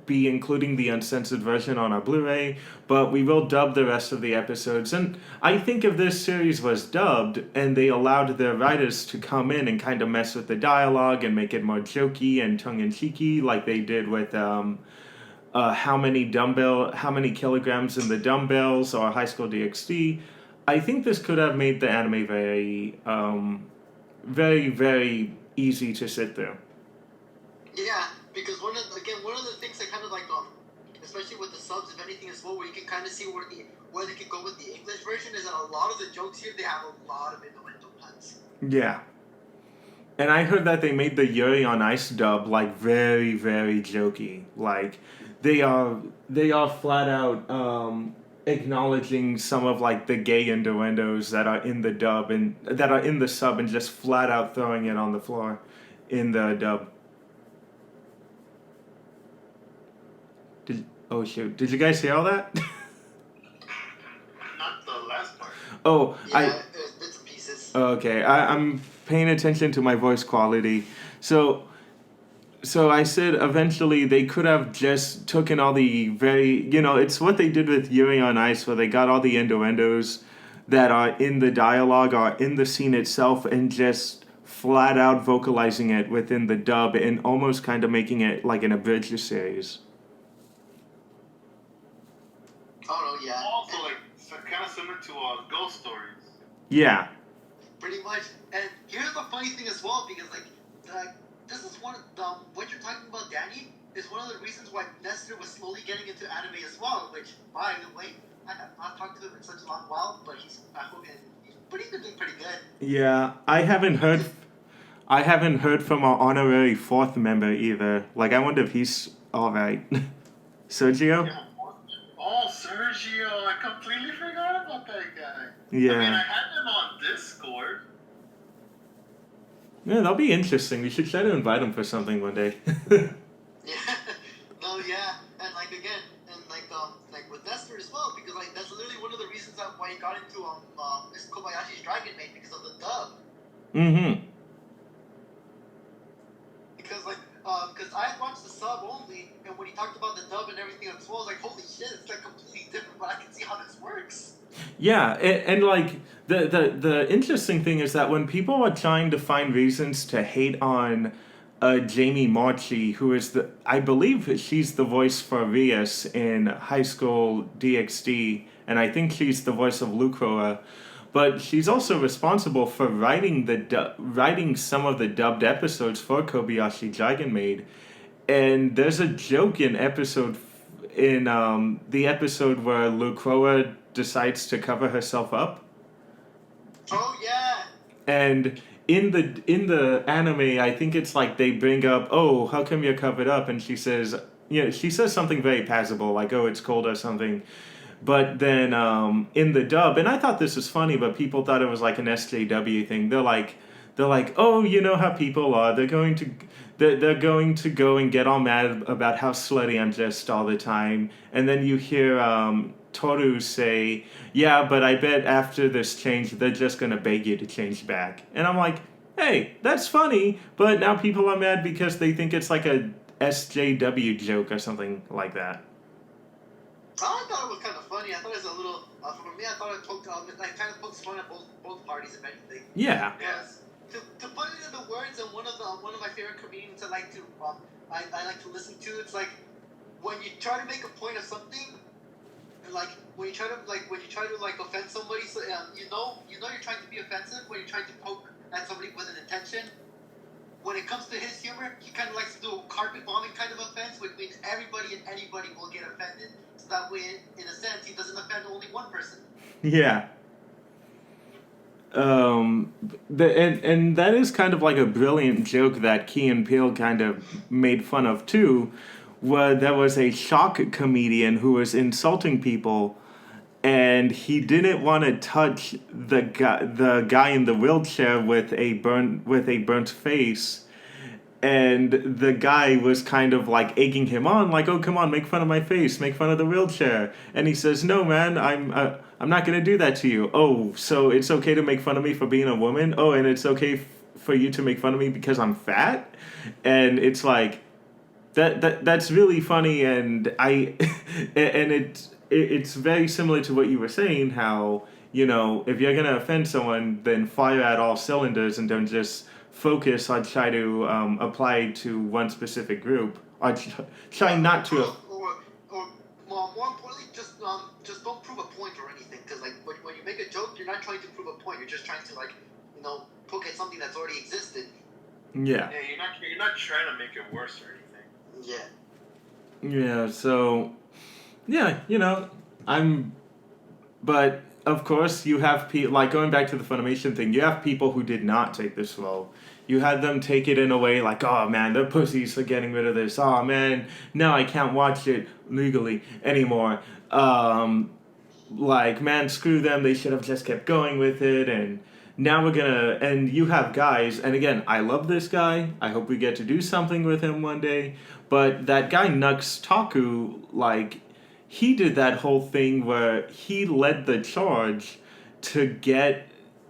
be including the uncensored version on our Blu-ray, but we will dub the rest of the episodes." And I think if this series was dubbed and they allowed their writers to come in and kind of mess with the dialogue and make it more jokey and tongue-in-cheeky, like they did with how many kilograms in the dumbbells or High School DxD, I think this could have made the anime very, very, very easy to sit through.
Yeah, because one of the things that kind of like especially with the subs, if anything as well, where you can kind of see where they can go with the English version, is that a lot of the jokes here, they have a lot of innuendo puns.
Yeah. And I heard that they made the Yuri on Ice dub like very, very jokey. Like they are flat out acknowledging some of like the gay innuendos that are in the dub and that are in the sub and just flat out throwing it on the floor in the dub. Oh shoot! Did you guys hear all that?
Not the last part.
Oh,
Yeah, bits and pieces.
Okay, I'm paying attention to my voice quality. So I said eventually they could have just taken all the it's what they did with Yuri on Ice, where they got all the innuendos that are in the dialogue or in the scene itself and just flat out vocalizing it within the dub and almost kind of making it like an abridged series.
Oh no, yeah.
Also, kind of similar to Ghost Stories.
Yeah.
Pretty much. And here's the funny thing as well, because this is one of the what you're talking about, Danny, is one of the reasons why Nestor was slowly getting into anime as well. Which, by the way, I have not talked to him in such a long while, but he's been doing pretty good.
Yeah, I haven't heard from our honorary fourth member either. Like, I wonder if he's all right. Sergio.
Yeah. Oh, Sergio! I completely forgot about that guy.
Yeah.
I mean, I had him on
Yeah, that'll be interesting. We should try to invite him for something one day.
Yeah. No, yeah. And like again, and like with Nestor as well, because like that's literally one of the reasons why he got into Miss Kobayashi's Dragon Maid because of the dub.
Mm-hmm.
Because because I had watched the sub only, and when he talked about the dub and everything as well, I was like, holy shit, it's like completely different, but I can see how this works.
Yeah, and like the interesting thing is that when people are trying to find reasons to hate on Jamie Marchi, who is I believe she's the voice for Rias in High School DxD, and I think she's the voice of Lucroa, but she's also responsible for writing writing some of the dubbed episodes for Kobayashi Dragon Maid, and there's a joke in the episode where Lucroa decides to cover herself up,
Oh yeah.
and in the anime, I think it's like they bring up, oh, how come you're covered up, and she says something very passable, like, oh, it's cold or something. But then in the dub, and I thought this was funny, but people thought it was like an SJW thing. They're like, oh, you know how people are. They're going to go and get all mad about how slutty I'm just all the time. And then you hear Toru say, yeah, but I bet after this change, they're just gonna beg you to change back. And I'm like, hey, that's funny, but now people are mad because they think it's like a SJW joke or something like that.
I thought it was kind of funny. I thought it was a little. For me, I thought it poked. Like kind of pokes fun at both parties, if anything.
Yeah.
Yes. To put it in the words of one of my favorite comedians I like to I like to listen to. It's like when you try to make a point of something, and like when you try to offend somebody, so you're trying to be offensive when you're trying to poke at somebody with an intention. When it comes to his humor, he kind of likes to do a carpet bombing kind of offense, which means everybody and anybody will get offended. So that way, in a sense, he doesn't offend only one person.
Yeah. And that is kind of like a brilliant joke that Key and Peele kind of made fun of too, where there was a shock comedian who was insulting people, and he didn't want to touch the guy in the wheelchair with a burnt face, and the guy was kind of like egging him on, like, oh, come on, make fun of my face, make fun of the wheelchair. And he says, no, man, I'm not gonna do that to you. Oh, so it's okay to make fun of me for being a woman? Oh, and it's okay for you to make fun of me because I'm fat? And it's like, that's really funny, and and it's very similar to what you were saying, how, if you're gonna offend someone, then fire at all cylinders and don't just focus on try to apply to one specific group, or try not to.
Or more importantly, just don't prove a point or anything. Because like when you make a joke, you're not trying to prove a point. You're just trying to poke at something that's already existed.
Yeah.
Yeah, you're not trying to make it worse or anything.
Yeah.
Yeah. So, yeah, but of course, you have people, like going back to the Funimation thing, you have people who did not take this role. You had them take it in a way like, oh man, they're pussies for getting rid of this. Oh man, now I can't watch it legally anymore. Like, man, screw them, they should have just kept going with it, and now and you have guys, and again, I love this guy, I hope we get to do something with him one day, but that guy Nux Taku, like, he did that whole thing where he led the charge to get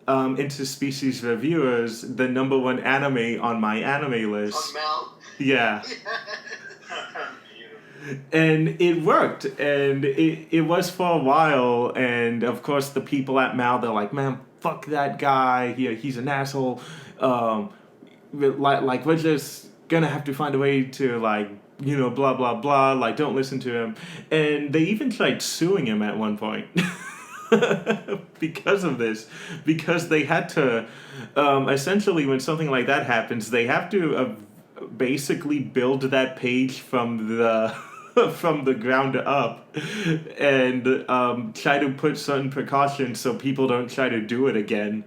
interspecies reviewers the number one anime on my anime list.
On Mel.
Yeah. And it worked, and it was for a while, and of course the people at Mal, they're like, man, fuck that guy, he's an asshole, like we're just gonna have to find a way to, like, blah blah blah, like, don't listen to him. And they even tried suing him at one point. Because of this, because they had to essentially, when something like that happens, they have to basically build that page from the from the ground up, and try to put certain precautions so people don't try to do it again.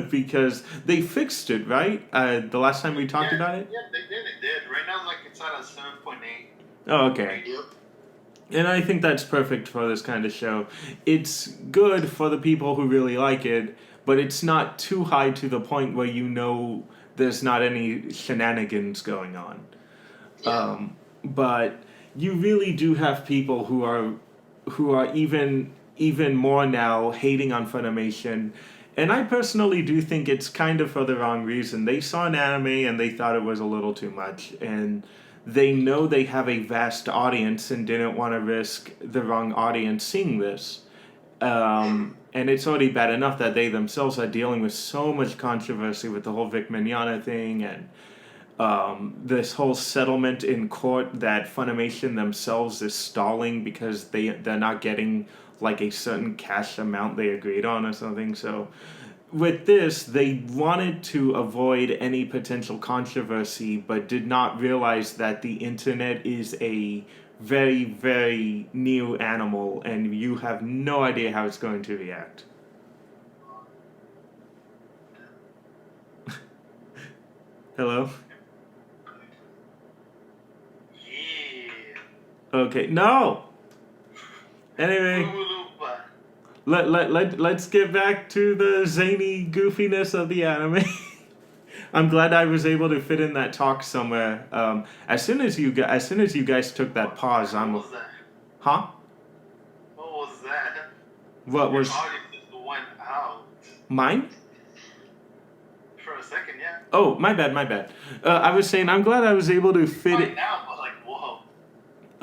Because they fixed it, right? The last time we talked about it.
Yeah, they did. Right now, like, it's at a 7.8.
Oh, okay.
Yep.
And I think that's perfect for this kind of show. It's good for the people who really like it, but it's not too high to the point where there's not any shenanigans going on.
Yeah.
But you really do have people who are even more now hating on Funimation. And I personally do think it's kind of for the wrong reason. They saw an anime and they thought it was a little too much, and they know they have a vast audience and didn't want to risk the wrong audience seeing this. And it's already bad enough that they themselves are dealing with so much controversy with the whole Vic Mignogna thing and this whole settlement in court that Funimation themselves is stalling because they're not getting like a certain cash amount they agreed on or something. So with this, they wanted to avoid any potential controversy, but did not realize that the internet is a very, very new animal, and you have no idea how it's going to react. Hello?
Yeah.
Okay, no! Anyway, let's get back to the zany goofiness of the anime. I'm glad I was able to fit in that talk somewhere. As soon as you guys took that pause,
What was that?
huh?
What was that?
What was
Your audio just went out
mine?
for a second, yeah.
Oh, my bad. I was saying I'm glad I was able to fit
Fine
it.
now, but like, whoa.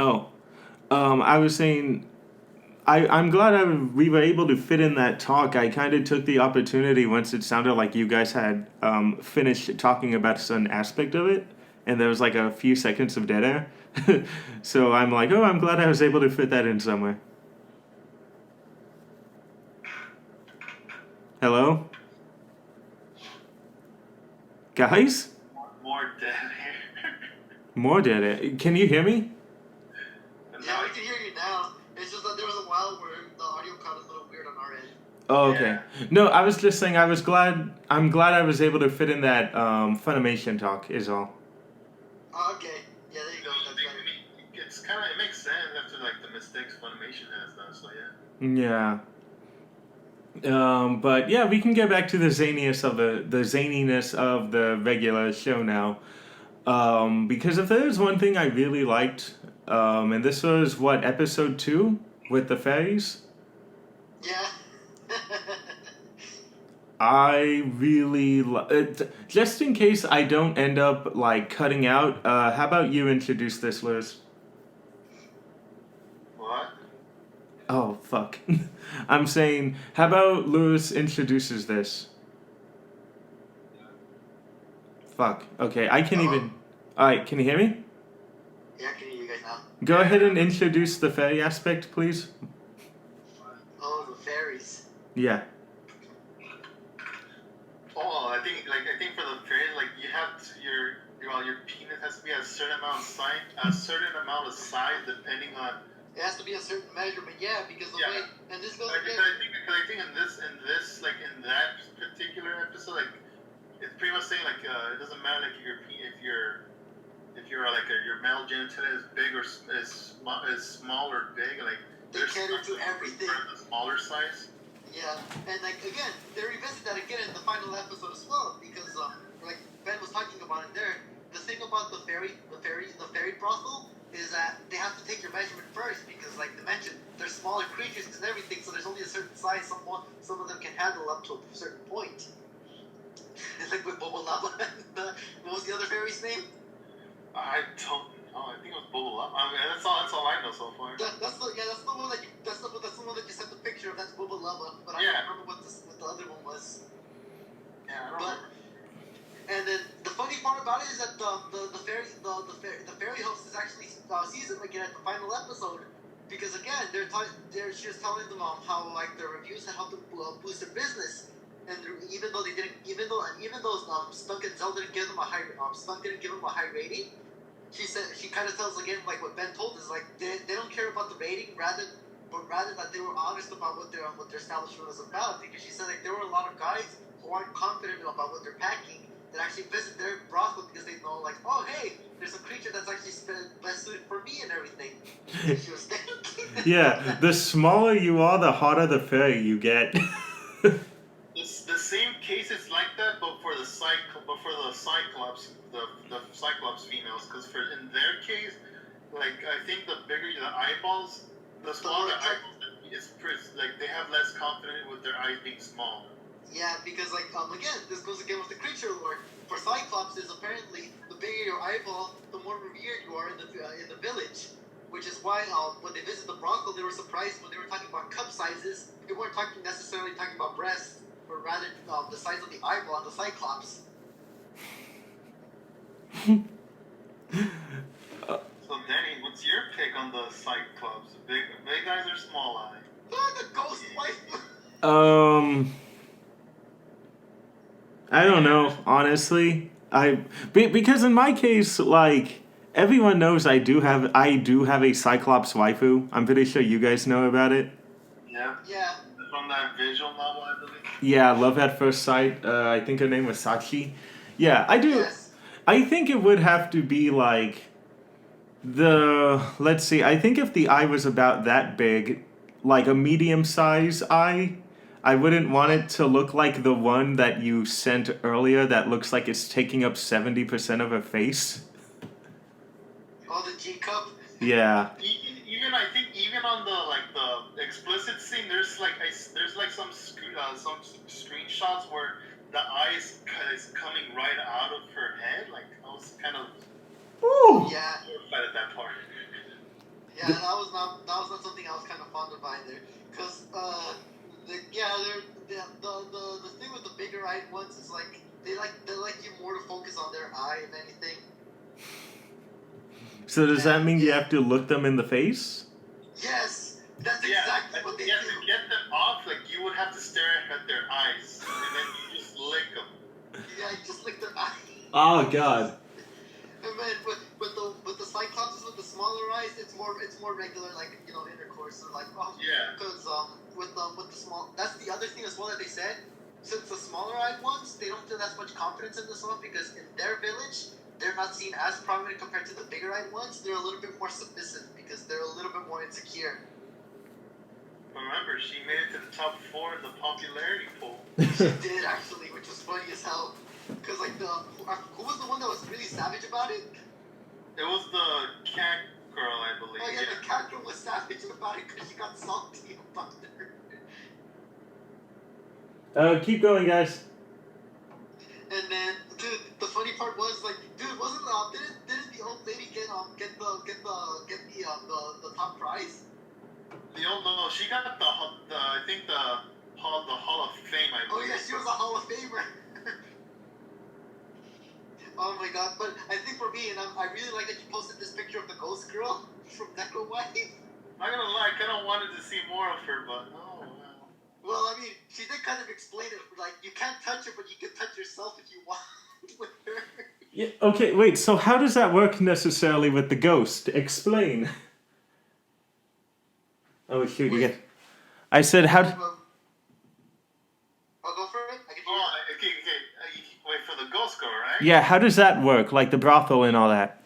Oh, I was saying I'm glad we were able to fit in that talk. I kind of took the opportunity once it sounded like you guys had finished talking about a certain aspect of it, and there was like a few seconds of dead air. So I'm like, oh, I'm glad I was able to fit that in somewhere. Hello? Guys?
More dead air.
More dead air. Can you hear me?
And
Yeah,
now
we can hear you now. It's just that there was a while where the audio cut a little weird on our end.
Oh, okay. No, I was just saying I'm glad I was able to fit in that Funimation talk is all.
Oh, okay. Yeah, there you go. That's better.
it's kind of, it makes sense after like the mistakes Funimation has done, so yeah.
Yeah. But yeah, we can get back to the zaniness of the regular show now. Because if there's one thing I really liked, and this was what, episode 2 with the fairies?
Yeah.
I really just in case I don't end up like cutting out, how about you introduce this, Liz?
What?
Oh, fuck. I'm saying, how about Lewis introduces this? Fuck. Okay, I can't
Hello?
even. Alright, can you hear me?
Yeah, I can hear you guys now.
Go ahead and introduce the fairy aspect, please.
Oh, the fairies.
Yeah.
Oh, I think for the fairies, like you have to, your penis has to be a certain amount of size depending on.
It has to be a certain measure, but yeah, because the way, and this goes
Like,
again.
because I think in that particular episode, like it's pretty much saying like it doesn't matter like if your male genitalia is big or is small or big, like
They cater to everything.
The smaller size.
Yeah, and like again, they revisit that again in the final episode as well, because like Ben was talking about it there. The thing about the fairy brothel is that they have to take your measurement first, because like they mentioned, they're smaller creatures and everything, so there's only a certain size some of them can handle up to a certain point. Like with Bobo Lava. What was the other fairy's name?
I don't know. I think it was Bubble Up. I mean, that's all I know so far.
That's the one that you sent the picture of. That's Boba Lava, but I
Yeah.
don't remember what the other one was.
Yeah, I don't
But
remember.
and then the funny part about it is that the fairy host is actually seasoned again at the final episode, because again she was telling them how like their reviews had helped them boost their business, and even though Stunk and Zell didn't give them a high rating. She said, she kind of tells again, like what Ben told us, like they don't care about the rating, rather that they were honest about what their establishment was about. Because she said like there were a lot of guys who aren't confident about what they're packing that actually visit their brothel because they know like, oh hey, there's a creature that's actually best suited for me and everything. She was thinking.
Yeah, the smaller you are, the hotter the fairy you get.
The same case is like that, but for the Cyclops, the Cyclops females, because for in their case, like I think the bigger the eyeballs, the smaller the eyeballs, it's pretty, like they have less confidence with their eyes being small.
Yeah, because like again, this goes again with the creature lore. For Cyclops, is apparently the bigger your eyeball, the more revered you are in the village. Which is why when they visited the brothel, they were surprised when they were talking about cup sizes. They weren't necessarily talking about breasts, but rather the size of the eyeball on the Cyclops.
So Danny, what's your pick on the Cyclops? Big eyes or small eye?
The ghost wife.
I don't know, honestly. Because in my case, like everyone knows I do have a Cyclops waifu. I'm pretty sure you guys know about it.
Yeah.
Yeah.
From that visual novel, I believe.
Yeah, Love at First Sight. I think her name was Sachi. Yeah, I do.
Yes.
I think it would have to be like let's see. I think if the eye was about that big, like a medium size eye, I wouldn't want it to look like the one that you sent earlier that looks like it's taking up 70% of her face.
Oh, the G cup.
Yeah.
Even I think even on the explicit scene, there's some screenshots where the eye is coming right out of her head. Like I was kind of
Yeah.
horrified at that part.
Yeah, that was not something I was kind of fond of either, because the thing with the bigger eyed ones is like they like you more to focus on their eye if anything.
So does that mean you have to look them in the face?
Yes, that's exactly what they do.
To get them off, like you would have to stare at their eyes, and then you just lick them.
Yeah, you just lick their eye.
Oh God.
And then with the Cyclops with the smaller eyes, it's more regular, like intercourse or like because with the small, that's the other thing as well that they said. Since the smaller eyed ones, they don't feel as much confidence in this one because in their village they're not seen as prominent compared to the bigger eyed ones. They're a little bit more submissive because they're a little bit more insecure.
Remember, she made it to the top 4 in the popularity poll.
She did actually, which was funny as hell. Because like who was the one that was really savage about it?
It was the cat girl, I believe.
Oh yeah, the cat girl was savage about it because she got salty about her.
Keep going, guys.
And then, dude, the funny part was like, dude, wasn't didn't the old lady get the top prize?
No, she got the I think the Hall of Fame, I believe.
Oh yeah, she was a Hall of Famer. Oh my god, but I think for me, and I really like that you posted this picture of the ghost girl from Necro Wife.
I'm not gonna lie, I kind of wanted to see more of her, but oh well.
Well, I mean, she did kind of explain it, like, you can't touch her, but you can touch yourself if you want with her.
Yeah, okay, wait, so how does that work necessarily with the ghost? Explain. Oh, shoot, you get... I said, how...
I'll go for it? I can
okay. Wait for the ghost girl, right?
Yeah, how does that work? Like the brothel and all that?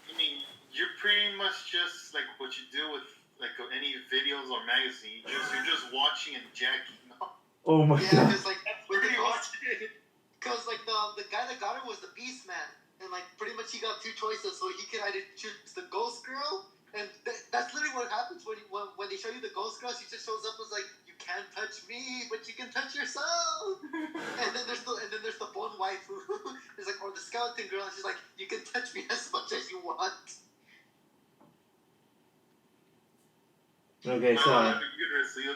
I mean, you're pretty much just like what you do with like any videos or magazine. You're just watching and jacking.
Oh my god.
Yeah, because like with the
pretty
ghost,
much.
because like the guy that got her was the Beast Man, and like pretty much he got 2 choices, so he could either choose the ghost girl, and that's literally what happens when they show you the ghost girl. She just shows up as like, you can't touch me, but you can touch yourself. and then there's the bone wife who is like, or the skeleton girl, and she's like, you can touch me as much as you want.
Okay, so...
So you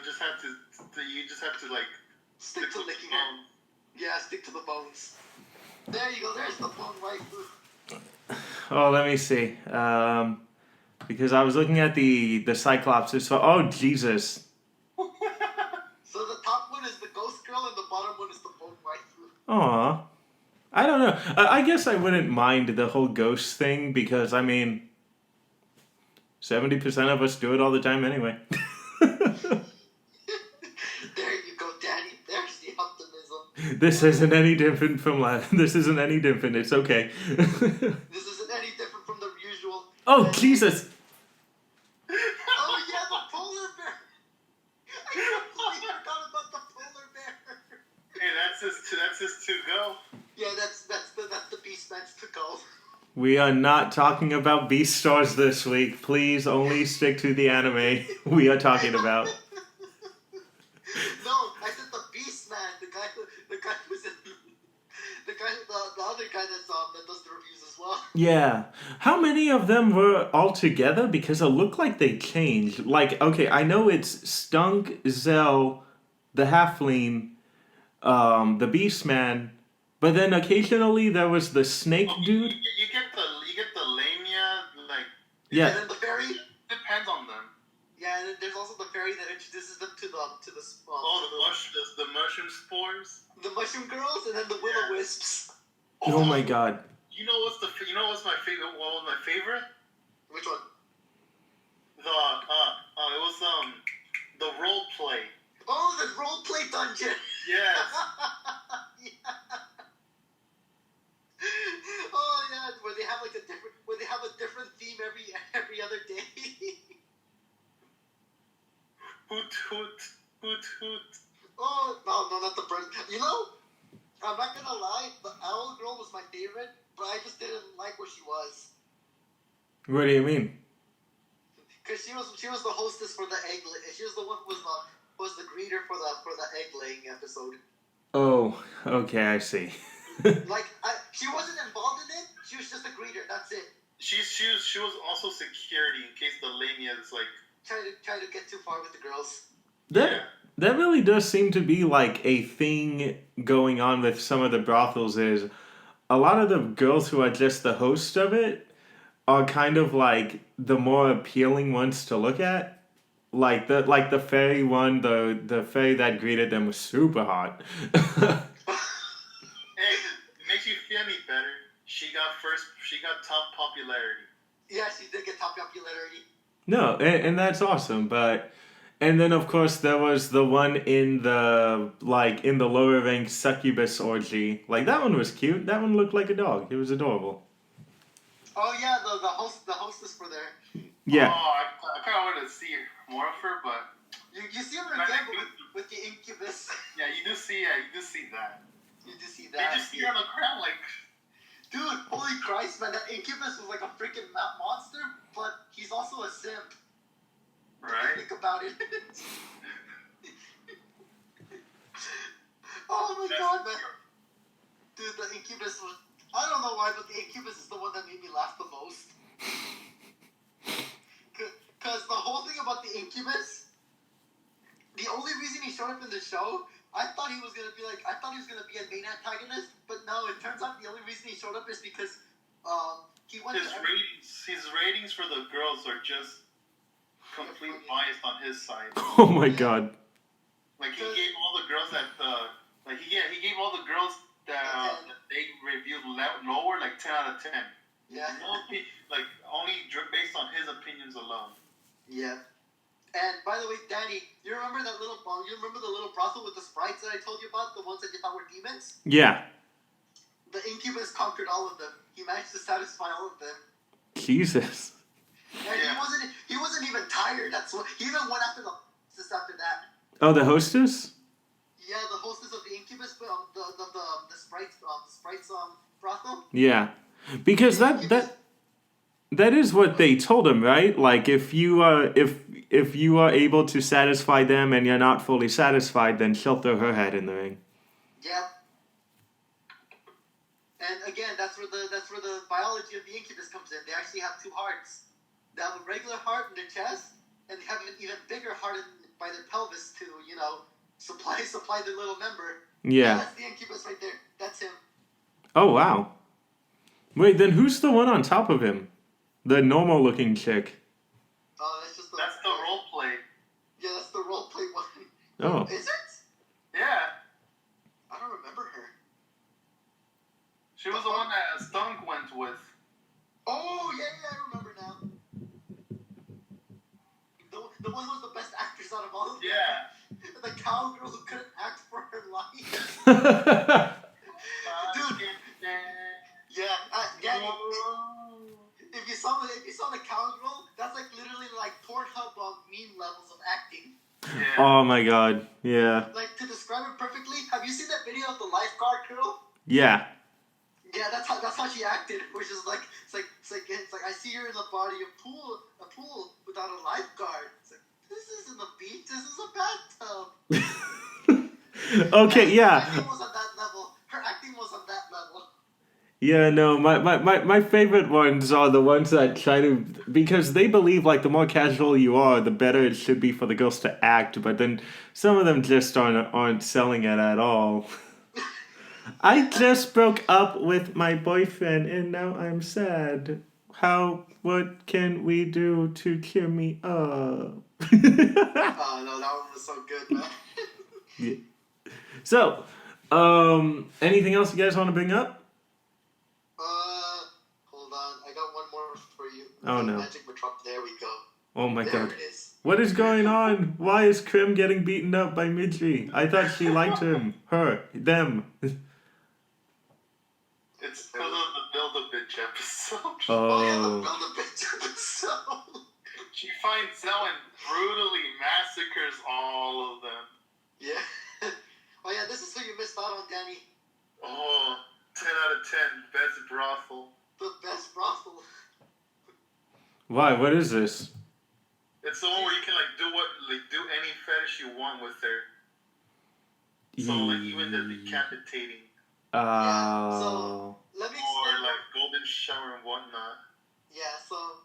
just have to like
stick to licking her. Yeah, stick to the bones. There you go. There's the bone wife.
Oh, let me see. Because I was looking at the Cyclops. So, oh, Jesus.
So the top one is the ghost girl, and the bottom one is the bone wife.
Aw. I don't know. I guess I wouldn't mind the whole ghost thing because, I mean, 70% of us do it all the time anyway.
There you go, Danny. There's the optimism.
This isn't any different from last. This isn't any different. It's okay.
This isn't any different from the usual.
Oh, Jesus.
Oh yeah, the polar bear. I completely forgot about the polar bear.
Hey, that's his to go.
We are not talking about Beastars this week. Please only stick to the anime we are talking about.
No, I said the Beast Man, the guy who's in, the other guy that does the reviews as well.
Yeah. How many of them were all together? Because it looked like they changed. Like, okay, I know it's Stunk, Zell, the Halfling, the Beastman, but then occasionally there was the Snake dude.
You get the Lamia, like
Yeah.
And then the fairy.
Depends on them.
Yeah, and then there's also the fairy that introduces them to the
The mushroom spores.
the mushroom girls, and then the will-o-wisps.
Oh my god.
You know what's my favorite? What was my favorite?
Which one?
It was the role play.
Oh, the role play dungeon.
Yes.
Yeah. Oh yeah, where they have a different theme every other day.
Hoot hoot hoot hoot.
Oh no, not the bird. You know, I'm not gonna lie, the owl girl was my favorite, but I just didn't like where she was.
What do you mean?
Cause she was the hostess for the egg. She was the one who was the greeter for the egg laying episode.
Oh, okay, I see.
Like she wasn't involved in it. She was just a greeter. That's it.
She was also security in case the Lamia is like
Try to get too far with the girls.
That really does seem to be like a thing going on with some of the brothels. Is a lot of the girls who are just the host of it are kind of like the more appealing ones to look at. Like the fairy one, the fairy that greeted them was super hot.
Hey, it makes you feel any better. She got top popularity.
Yeah, she did get top popularity.
No, and that's awesome, and then of course there was the one in the lower rank succubus orgy. Like that one was cute. That one looked like a dog. It was adorable.
Oh yeah, the hostess for there.
Yeah.
Oh, I kind of wanted to see more of her, but
You see her again with the incubus.
yeah, you do see that.
You do see
They
that.
just see her on the ground like.
Dude, holy Christ, man! That incubus was like a freaking monster, but he's also a simp.
Right.
Think about it. Oh my god, man. Dude, the incubus was... I don't know why, but the incubus is the one that made me laugh the most. Because the whole thing about the incubus, the only reason he showed up in the show, I thought he was going to be a main antagonist, but no, it turns out the only reason he showed up is because he went
his ratings for the girls are just complete biased on his side.
Oh my god.
Like he gave all the girls that he gave all the girls that they reviewed lower, like 10 out of 10.
Yeah.
Like only based on his opinions alone.
Yeah. And by the way, Danny, you remember the little brothel with the sprites that I told you about, the ones that you thought were demons?
Yeah.
The incubus conquered all of them. He managed to satisfy all of them.
Jesus.
And he wasn't even tired. That's what he even went after after that.
Oh, the hostess?
Yeah, the hostess of the incubus, the sprites brothel.
Yeah, because that is what they told him, right? Like if you are able to satisfy them and you're not fully satisfied, then she'll throw her head in the ring.
Yeah. And again, that's where the biology of the incubus comes in. They actually have two hearts. They have a regular heart in their chest, and they have an even bigger heart by their pelvis to, supply their little member.
Yeah.
That's the incubus right there. That's him.
Oh wow. Wait, then who's the one on top of him? The normal looking chick.
Oh,
that's the role play.
Yeah, that's the role play one.
Oh.
Is it?
Yeah.
I don't remember her.
She was the one that Stunk went with.
Oh, yeah, I remember now. The one who was the best actress out of all of them.
Yeah.
The cowgirl who couldn't act for her life. Dude. Yeah. If you saw the cowgirl, that's like literally like Pornhub meme levels of acting.
Yeah.
Oh my god. Yeah.
Like to describe it perfectly, have you seen that video of the lifeguard girl?
Yeah.
Yeah, that's how she acted, which is like it's like I see you're in the body of a pool without a lifeguard. It's like, this isn't a beach. This is a bathtub.
Okay,
Her
yeah.
acting was on that level. Her acting was on that level.
Yeah, no, my favorite ones are the ones that try to, because they believe like the more casual you are, the better it should be for the girls to act, but then some of them just aren't selling it at all. I just broke up with my boyfriend and now I'm sad. What can we do to cheer me up?
Oh no, that one was so good, man.
Yeah. So, anything else you guys want to bring up?
Hold on. I got one more for you.
Oh no.
Magic Metropolis. There we go.
Oh my
There
god.
it is.
What is going on? Why is Krim getting beaten up by Midri? I thought she liked him. Her. Them.
It's because of the Build-A-Bitch episode.
Oh yeah, the
Oh.
Build-A-Bitch episode.
She finds Zell and brutally massacres all of them.
Yeah. Oh yeah, this is who you missed out on, Danny.
Oh, 10 out of 10. Best brothel.
The best brothel.
Why? What is this?
It's the one where you can do any fetish you want with her. So like even the decapitating
Oh.
Let me
or
explain.
like golden shower and whatnot.
Yeah, so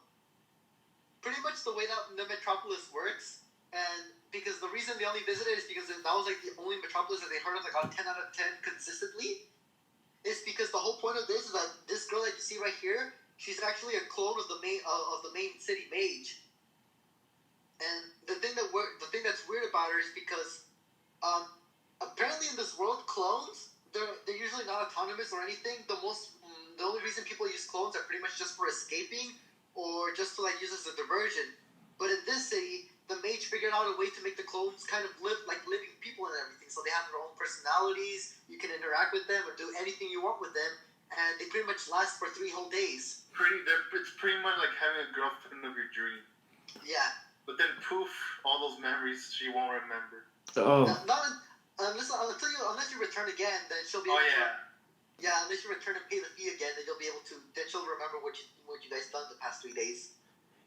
pretty much the way that the Metropolis works, and because the reason they only visited is because that was like the only Metropolis that they heard of like on 10 out of 10 consistently, is because the whole point of this is that this girl that you see right here, she's actually a clone of the main city mage. And the thing that's weird about her is because apparently in this world, clones they're usually not autonomous or anything. The only reason people use clones are pretty much just for escaping or just to like use as a diversion. But in this city, the mage figured out a way to make the clones kind of live like living people and everything. So they have their own personalities. You can interact with them or do anything you want with them, and they pretty much last for 3 whole days.
It's pretty much like having a girlfriend of your dream.
Yeah.
But then poof, all those memories she won't remember.
Oh.
Unless you return again, then she'll be able to. Yeah, unless you return and pay the fee again, then you'll be able to. Then she'll remember what you guys done the past 3 days.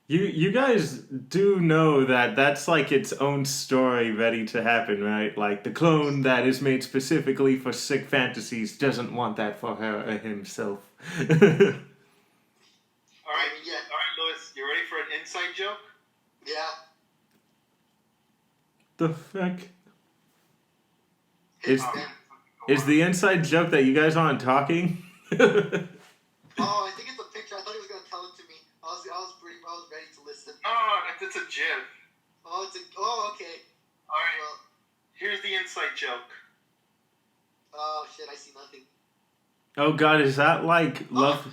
You guys do know that that's like its own story ready to happen, right? Like the clone that is made specifically for sick fantasies doesn't want that for her or himself.
All right,
Yeah.
all right, Louis, you ready for an inside joke?
Yeah.
The fuck?
Hits
Is-
them.
Is the inside joke that you guys aren't talking?
Oh, I think it's a picture. I thought he was gonna tell it to me. I was ready to listen.
No, it's a GIF.
Oh, okay.
All right,
Well,
here's the inside joke.
oh shit, I see nothing.
Oh god, is that like love?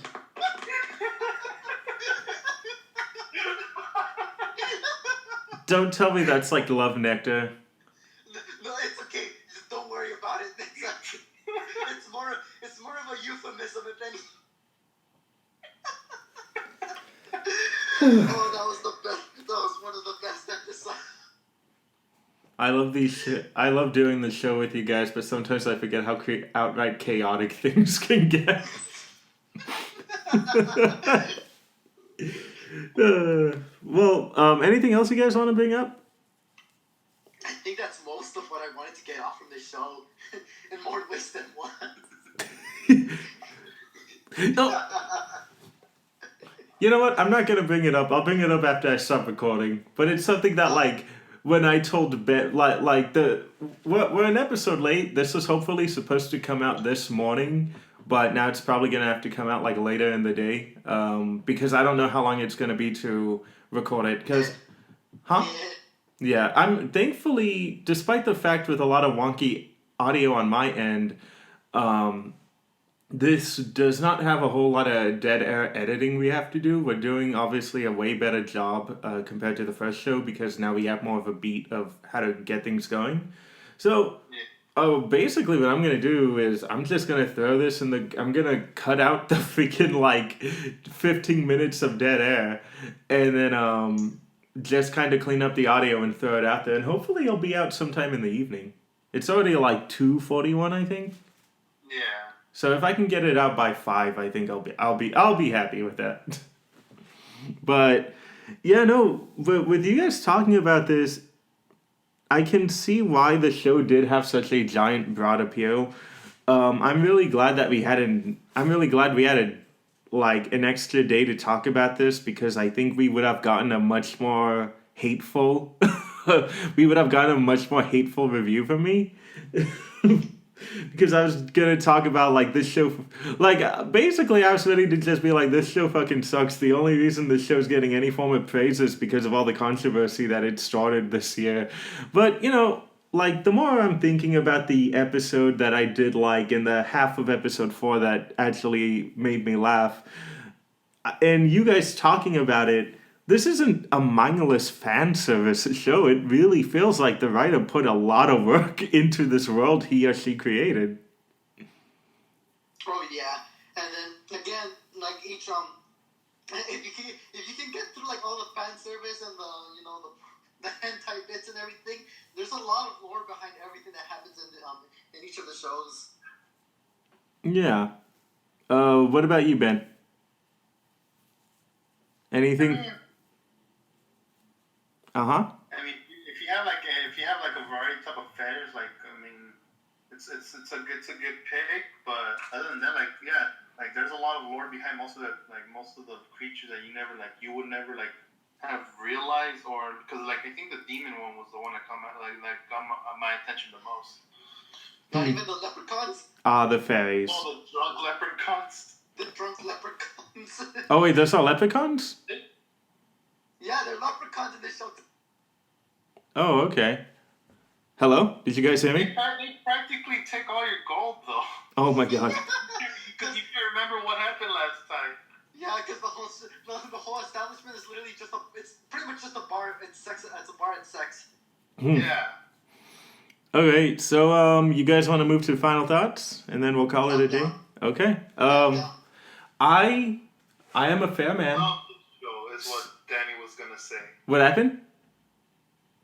Don't tell me that's like love nectar.
No, it's okay. Just don't worry about it. It's more of a euphemism if any. Oh, that was the best. That was one of the best episodes.
I love I love doing the show with you guys, but sometimes I forget how outright chaotic things can get. Anything else you guys want to bring up?
I think that's most of what I wanted to get off from this show, in more ways than one.
No. You know what? I'm not gonna bring it up. I'll bring it up after I stop recording. But it's something that, like, when I told Ben, we're an episode late. This was hopefully supposed to come out this morning, but now it's probably gonna have to come out like later in the day, because I don't know how long it's gonna be to record it. Cause, huh? Yeah, I'm thankfully, despite the fact with a lot of wonky audio on my end, this does not have a whole lot of dead air editing we have to do. We're doing obviously a way better job compared to the first show because now we have more of a beat of how to get things going. So, basically what I'm gonna do is I'm just gonna throw this I'm gonna cut out the freaking like 15 minutes of dead air, and then just kind of clean up the audio and throw it out there, and hopefully it'll be out sometime in the evening. It's already like 2:41, I think.
Yeah.
So if I can get it out by 5, I think I'll be happy with that. But yeah, no. But with you guys talking about this, I can see why the show did have such a giant broad appeal. I'm really glad that we had an. I'm really glad we had a like an extra day to talk about this because I think we would have gotten a much more hateful. We would have gotten a much more hateful review from me. Because I was gonna talk about like this show, like basically I was ready to just be like this show fucking sucks. The only reason this show's getting any form of praise is because of all the controversy that it started this year. But you know, like the more I'm thinking about the episode that I did like in the half of episode 4 that actually made me laugh, and you guys talking about it, this isn't a mindless fan service show. It really feels like the writer put a lot of work into this world he or she created.
Oh yeah, and then again, like each if you can get through like all the fan service and the the hentai bits and everything, there's a lot of lore behind everything that happens in each of the shows.
Yeah. What about you, Ben?
I
Anything?
mean,
Uh huh.
I mean, if you have like a variety type of fetish, like I mean, it's a good pick. But other than that, like yeah, like there's a lot of lore behind most of the creatures that you would never like kind of realize or because like I think the demon one was the one that come out like got my attention the most.
Not even the leprechauns,
Ah, the fairies.
All the drunk leprechauns.
the drunk leprechauns.
Oh wait, those are leprechauns?
Yeah, they're leprechauns in this show.
Oh, okay. Hello? Did you guys hear me?
They practically take all your gold though.
Oh my god.
Because you can remember what happened last time.
Yeah, because the whole establishment is literally it's pretty much just a bar and sex. It's a bar and sex.
Yeah.
Okay, so you guys want to move to final thoughts, and then we'll call it a day. Okay.
Yeah.
I am a fair man.
Love the show is what Danny was gonna say.
What happened?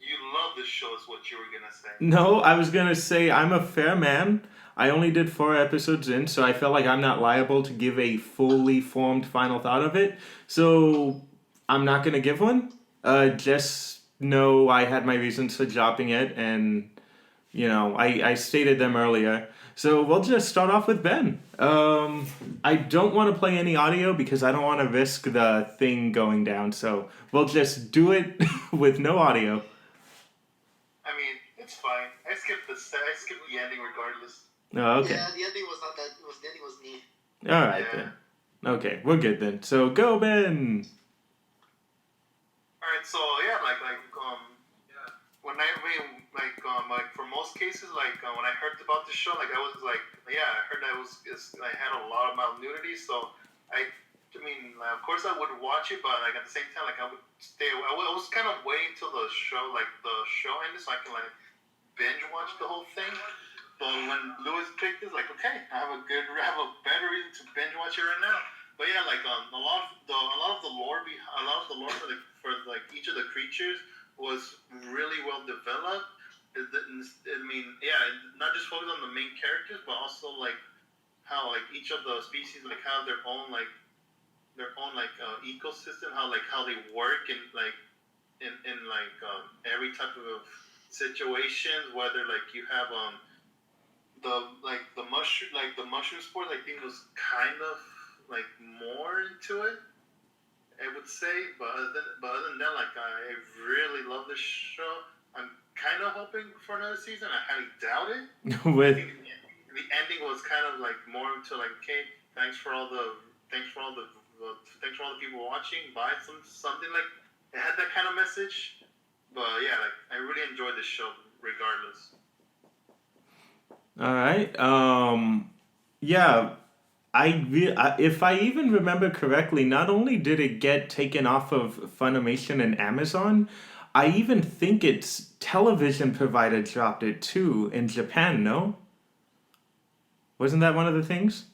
You love the show is what you were gonna say.
No, I was gonna say I'm a fair man. I only did 4 episodes in, so I felt like I'm not liable to give a fully formed final thought of it. So I'm not gonna give one. Just know I had my reasons for dropping it, and you know I stated them earlier. So we'll just start off with Ben. I don't want to play any audio because I don't want to risk the thing going down. So we'll just do it with no audio.
I mean, it's fine. I skipped the ending regardless.
Oh, okay.
Yeah, the ending was not that. The ending was me.
All right
Yeah.
then. Okay, we're good then. So go, Ben.
Alright, so yeah, when I mean like for most cases when I heard about the show I was like yeah I heard that I had a lot of nudity so I mean of course I would watch it but like at the same time like I would stay I was kind of waiting till the show ended so I can like binge watch the whole thing but when Lewis picked this like okay I have a better reason to binge watch it right now but yeah like a lot of the lore for each of the creatures was really well developed. I mean, yeah, not just focus on the main characters, but also like how like each of the species like have their own ecosystem, how they work in every type of situations. Whether like you have the mushroom sport, I think was kind of like more into it. I would say, but other than that, like I really love this show. I'm kind of hoping for another season. I highly doubt it. I
With
think the ending was kind of like more into like, okay, thanks for all the people watching. Buy something like it had that kind of message. But yeah, like I really enjoyed this show regardless.
all right. Yeah. If I even remember correctly, not only did it get taken off of Funimation and Amazon, I even think its television provider dropped it too in Japan. No, wasn't that one of the things?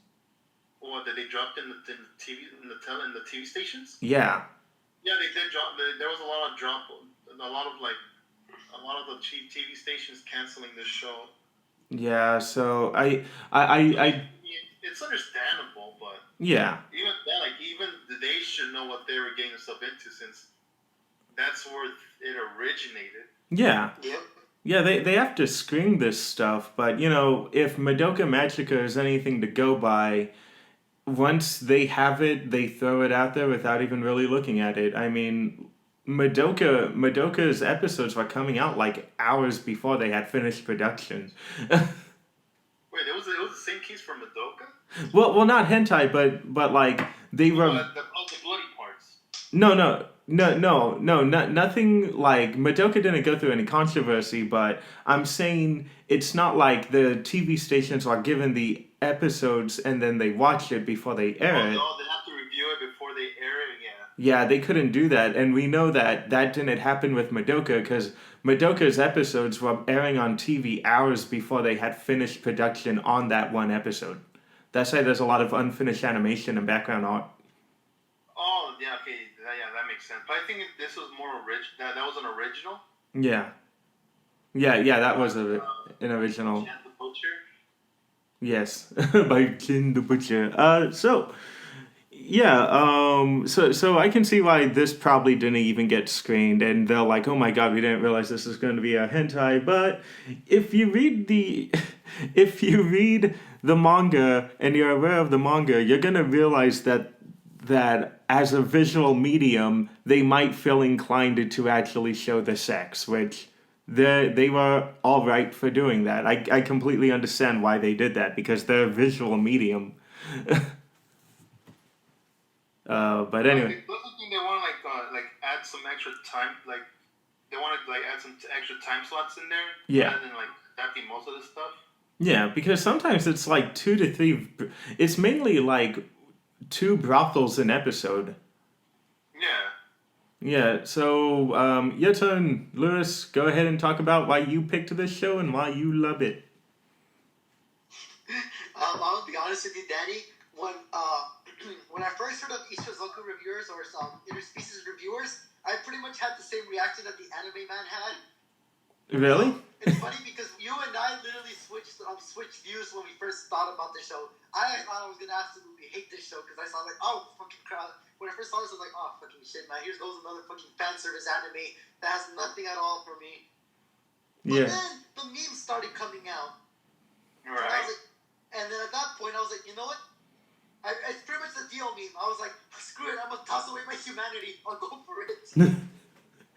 Or that they dropped in the TV in the TV stations.
Yeah.
Yeah, they did drop. There was a lot of the cheap TV stations canceling this show.
Yeah. So I
It's understandable, but
yeah.
even then, like even the they should know what they were getting themselves into, since that's where it originated.
Yeah.
Yep.
Yeah, they have to screen this stuff, but if Madoka Magica is anything to go by, once they have it, they throw it out there without even really looking at it. I mean, Madoka's episodes were coming out like hours before they had finished production.
Wait, it was the same case for Madoka?
Well, not hentai, but like they were.
The bloody parts.
No, nothing like Madoka didn't go through any controversy, but I'm saying it's not like the TV stations are given the episodes and then they watch it before they air it.
No, they have to review it before they air it, yeah.
Yeah, they couldn't do that, and we know that didn't happen with Madoka because Madoka's episodes were airing on TV hours before they had finished production on that one episode. That's why there's a lot of unfinished animation and background art.
Oh, yeah, okay, that makes sense. But I think this was more original. That was an original.
Yeah, that was an original.
Jan the Butcher.
Yes, by Jin the Butcher. So I can see why this probably didn't even get screened, and they're like, oh my god, we didn't realize this is going to be a hentai. But if you read the manga and you're aware of the manga, you're gonna realize that as a visual medium, they might feel inclined to actually show the sex, which they were all right for doing that. I completely understand why they did that because they're a visual medium. But anyway.
Don't you think they want to like add some extra time, like they want to like add some extra time slots in there?
Yeah.
Rather than like adapting most of this stuff.
Yeah, because sometimes it's like 2 to 3. It's mainly like 2 brothels an episode.
Yeah.
Yeah. So your turn, Lewis. Go ahead and talk about why you picked this show and why you love it.
I'll be honest with you, Danny. When I first heard of Ishizoku reviewers or some interspecies reviewers, I pretty much had the same reaction that the anime man had.
Really?
It's funny because you and I literally switched views when we first thought about the show. I thought I was gonna absolutely hate this show because I saw like, oh fucking crap. When I first saw this, I was like, oh fucking shit, man. Here goes another fucking fan service anime that has nothing at all for me. But then the memes started coming out.
Right.
And then at that point, I was like, you know what? It's pretty much the Dio meme. I was like, screw it, I'm gonna toss away my humanity. I'll go for it.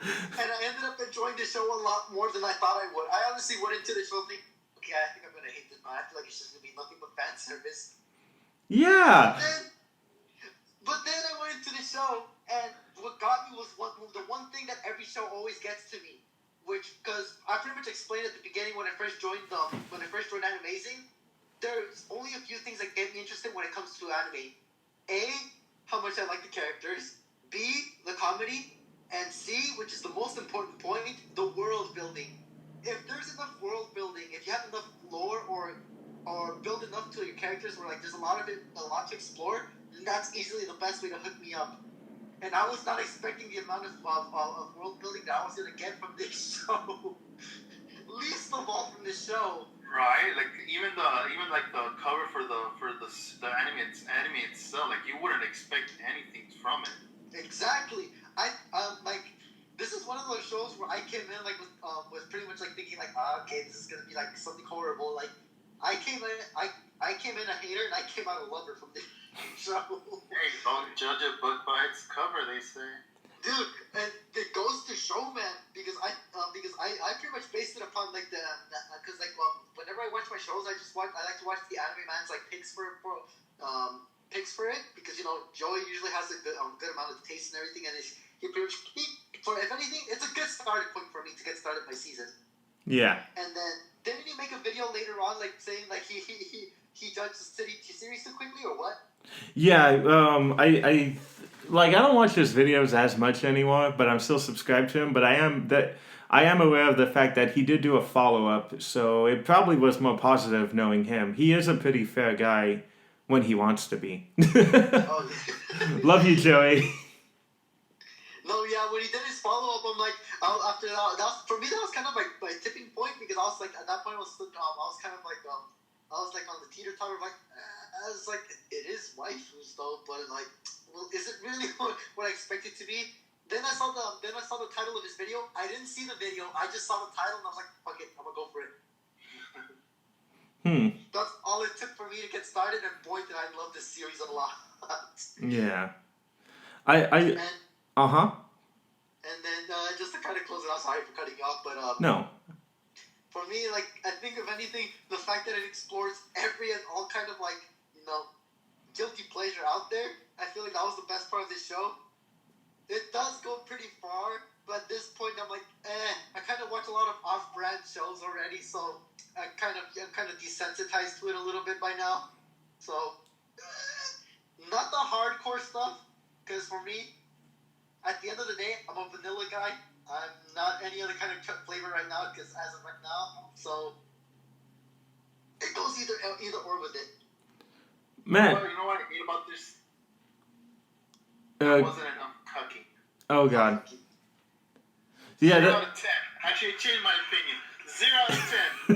And I ended up enjoying the show a lot more than I thought I would. I honestly went into the show thinking, okay, I think I'm gonna hate this, but I feel like it's just gonna be nothing but fan service.
Yeah.
But then I went into the show, and what got me was the one thing that every show always gets to me, because I pretty much explained at the beginning when I first joined Animazing. There's only a few things that get me interested when it comes to anime. A, how much I like the characters. B, the comedy. And C, which is the most important point, the world building. If there's enough world building, if you have enough lore or build enough to your characters where like there's a lot to explore, then that's easily the best way to hook me up. And I was not expecting the amount of world building that I was gonna get from this show. Least of all from this show.
Right, like even the cover for the anime itself, like you wouldn't expect anything from it.
Exactly. This is one of those shows where I came in with pretty much like thinking like, okay, this is gonna be like something horrible. Like I came in a hater and I came out a lover from this show.
Hey, don't judge a book by its cover, they say.
Dude, and it goes to show, man, because I pretty much based it upon like whenever I watch my shows, I like to watch the anime man's like picks for it because Joey usually has a good amount of taste and everything, and if anything, it's a good starting point for me to get started my season. Yeah. And then didn't he make a video later on like saying like he judged the series too quickly or what?
Yeah, I don't watch his videos as much anymore, but I'm still subscribed to him. But I am aware of the fact that he did do a follow-up, so it probably was more positive knowing him. He is a pretty fair guy when he wants to be. Love you, Joey.
No, yeah, when he did his follow-up, I'm like, after that for me, that was kind of like my tipping point because I was like, at that point, I was kind of like, I was like on the teeter-totter, like, I was like, it is waifus though, but like, well, is it really what I expect it to be? Then I saw the title of his video. I didn't see the video. I just saw the title and I was like, fuck it, I'm gonna go for it. That's all it took for me to get started, and boy, did I love this series a lot.
Yeah.
And
Uh-huh.
and then just to kind of close it out, sorry for cutting you off, but
No.
for me, like, I think if anything, the fact that it explores every and all kind of like, guilty pleasure out there, I feel like that was the best part of this show. It does go pretty far, but at this point I'm like, I kind of watch a lot of off-brand shows already, so I'm kind of desensitized to it a little bit by now. So, not the hardcore stuff, because for me, at the end of the day, I'm a vanilla guy. I'm not any other kind of flavor right now, because as of right now, so it goes either or with it.
Man.
Well, you know what I hate about this? There wasn't enough cucking.
Oh God. Yeah.
0 out of 10. Actually, I changed my opinion. 0 out of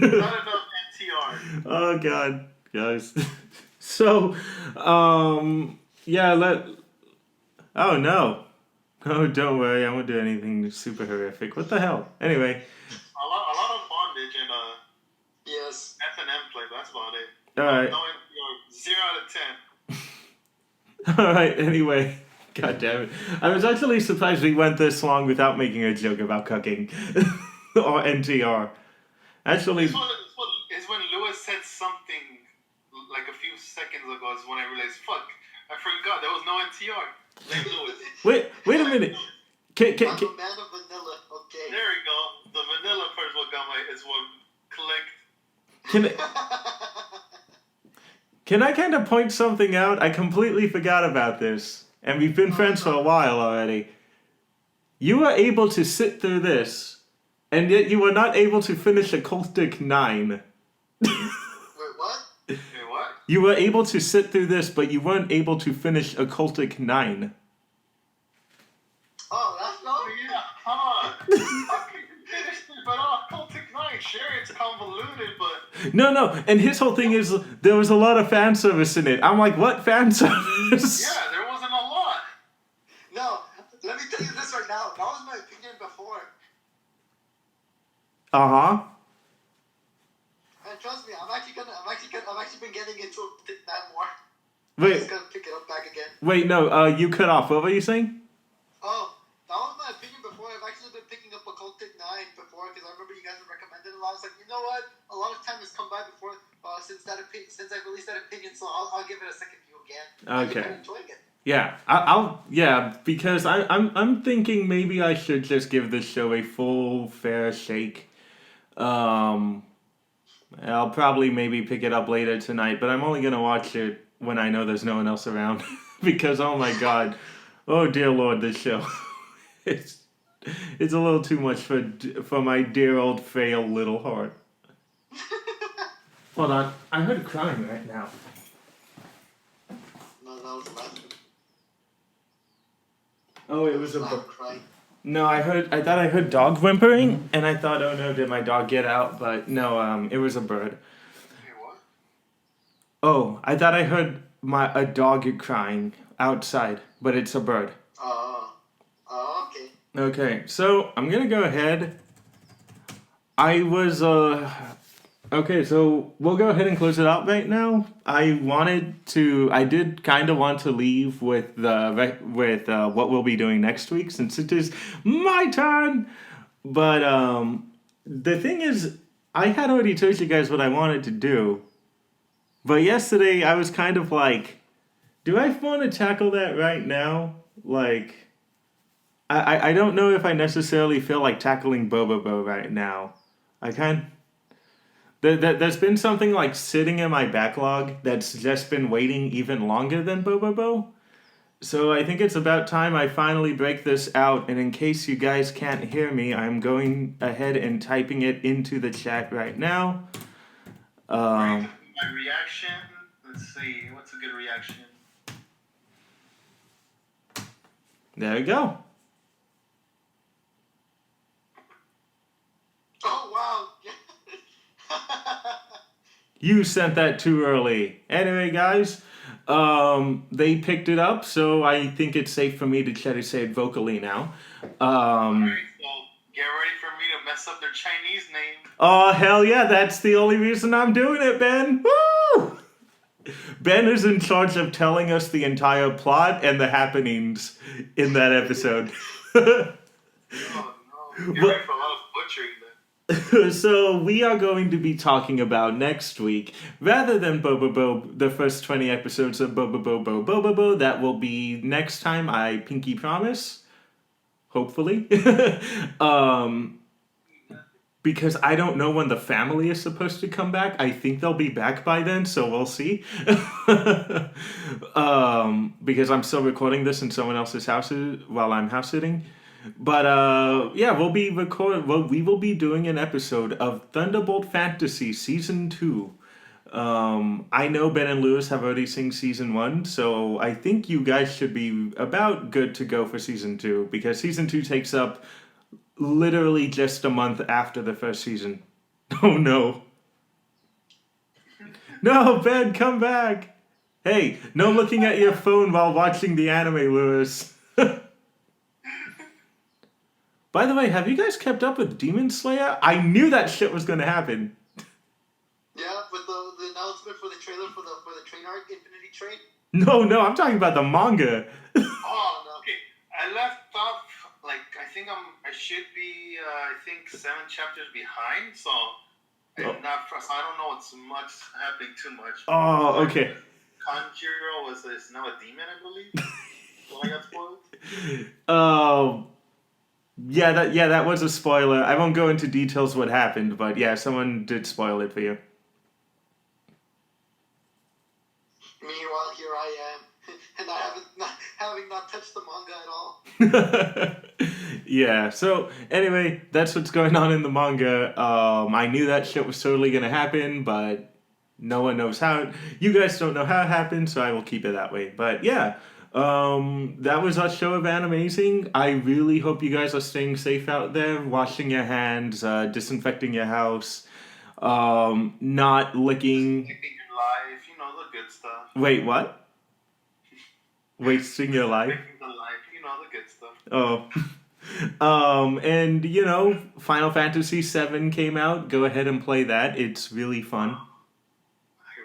10. Not enough NTR.
Oh God, guys. So, yeah. Oh no. Oh, don't worry. I won't do anything super horrific. What the hell? Anyway.
A lot of bondage and
Yes.
F&M play. That's about it.
All right.
No NTR. 0 out of 10.
All right. Anyway. God damn it. I was actually surprised we went this long without making a joke about cucking. Or NTR. Actually...
It's when Lewis said something like a few seconds ago is when I realized, fuck, I forgot, there was no NTR. Like Lewis.
Wait a minute.
I'm a man of vanilla, okay.
There we go. The vanilla part is what clicked.
Can I kind of point something out? I completely forgot about this. And we've been friends for a while already. You were able to sit through this, and yet you were not able to finish a Cultic 9.
Wait, what?
Wait, what?
You were able to sit through this, but you weren't able to finish a Cultic 9.
Oh, that's not...
Yeah, come on. I couldn't finish it, but Cultic 9, sure, it's convoluted, but...
No, and his whole thing is, there was a lot of fan service in it. I'm like, what fan service?
Yeah, there wasn't a lot.
No, let me tell you this right now. That was my opinion before.
Uh-huh.
And trust me, I've actually been getting into that more.
Wait.
I'm just gonna pick it up back again.
Wait, no, you cut off. What were you saying?
Oh, that was my opinion before. I've actually been picking up Occultic 9 before, because I remember you guys have recommended it a lot. I was like, you know what? A lot of time has come by before since I released that opinion, so I'll give it a second view again.
Okay.
I'm enjoying it.
Yeah, because I'm thinking maybe I should just give this show a full fair shake. I'll probably maybe pick it up later tonight, but I'm only gonna watch it when I know there's no one else around. Because oh my God, oh dear Lord, this show, it's a little too much for my dear old frail little heart. Hold on, I heard crying right now.
No, that was laughing.
Oh, it was a
crying.
No, I thought I heard dog whimpering, and I thought, oh no, did my dog get out? But no, it was a bird.
Hey, what?
Oh, I thought I heard a dog crying outside, but it's a bird.
Oh, okay.
Okay, so I'm gonna go ahead. Okay, so we'll go ahead and close it out right now. I did kind of want to leave with what we'll be doing next week, since it is my turn. But the thing is, I had already told you guys what I wanted to do. But yesterday I was kind of like, do I want to tackle that right now? Like, I don't know if I necessarily feel like tackling Bobobo right now. There's been something like sitting in my backlog that's just been waiting even longer than Bobobo. So I think it's about time I finally break this out, and in case you guys can't hear me, I'm going ahead and typing it into the chat right now.
My reaction, let's see, what's a good reaction?
There you go.
Oh, wow.
You sent that too early. Anyway, guys, they picked it up, so I think it's safe for me to try to say it vocally now.
Alright, so get ready for me to mess up their Chinese name.
Oh, hell yeah, that's the only reason I'm doing it, Ben. Woo! Ben is in charge of telling us the entire plot and the happenings in that episode.
Oh no. Get ready for a lot of butchering then.
So we are going to be talking about next week, rather than Boba Bo, the first 20 episodes of Boba Bo Bo Boba Bo, that will be next time, I pinky promise. Hopefully. Because I don't know when the family is supposed to come back. I think they'll be back by then, so we'll see. Because I'm still recording this in someone else's house while I'm house sitting. But yeah, we will be doing an episode of Thunderbolt Fantasy Season 2. I know Ben and Lewis have already seen Season 1, so I think you guys should be about good to go for Season 2, because Season 2 takes up literally just a month after the first season. Oh no. No, Ben, come back! Hey, no looking at your phone while watching the anime, Lewis. By the way, have you guys kept up with Demon Slayer? I knew that shit was gonna happen.
Yeah, with the announcement for the trailer for the train arc, Infinity Train.
No, I'm talking about the manga.
Oh no. Okay. I left off I think I should be I think 7 chapters behind, so I don't know what's much happening too much.
Oh, okay.
Kanjiro is now a demon, I believe. So I got spoiled.
Oh, yeah, that was a spoiler. I won't go into details what happened, but yeah, someone did spoil it for you.
Meanwhile, here I am, and having not touched the manga at all.
Yeah, so anyway, that's what's going on in the manga. I knew that shit was totally gonna happen, but no one knows how. You guys don't know how it happened, so I will keep it that way. But yeah, that was our show of Animazing. I really hope you guys are staying safe out there, washing your hands, disinfecting your house, not licking.
Living your life, the good stuff.
Wait, what? Wasting your life?
Living the life, the good stuff.
Oh. And Final Fantasy VII came out. Go ahead and play that. It's really fun.
I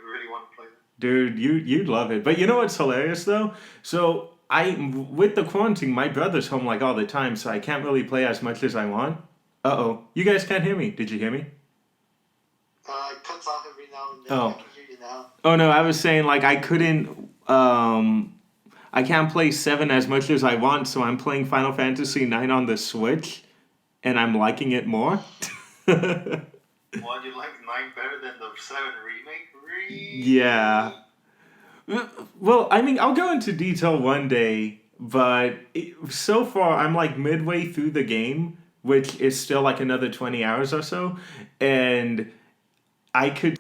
really want to play that.
Dude, you'd love it. But you know what's hilarious though? So with the quarantine, my brother's home like all the time, so I can't really play as much as I want. Uh-oh. You guys can't hear me. Did you hear me?
It cuts off every now and then.
Oh.
I can hear you now.
Oh no, I was saying I couldn't I can't play 7 as much as I want, so I'm playing Final Fantasy 9 on the Switch, and I'm liking it more.
Well, you like 9 better than the 7 remake?
Yeah. Well, I mean, I'll go into detail one day, but so far I'm midway through the game, which is still another 20 hours or so, and I could...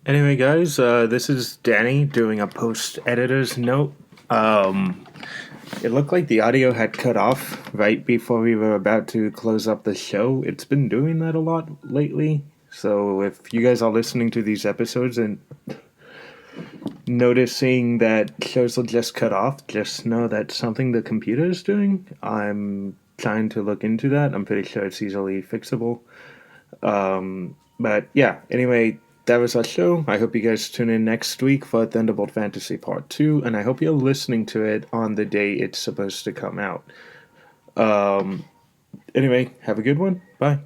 Anyway, guys, this is Danny doing a post-editor's note. It looked like the audio had cut off right before we were about to close up the show. It's been doing that a lot lately. So if you guys are listening to these episodes and noticing that shows will just cut off, just know that's something the computer is doing. I'm trying to look into that. I'm pretty sure it's easily fixable. But yeah, anyway, that was our show. I hope you guys tune in next week for Thunderbolt Fantasy Part 2, and I hope you're listening to it on the day it's supposed to come out. Anyway, have a good one. Bye.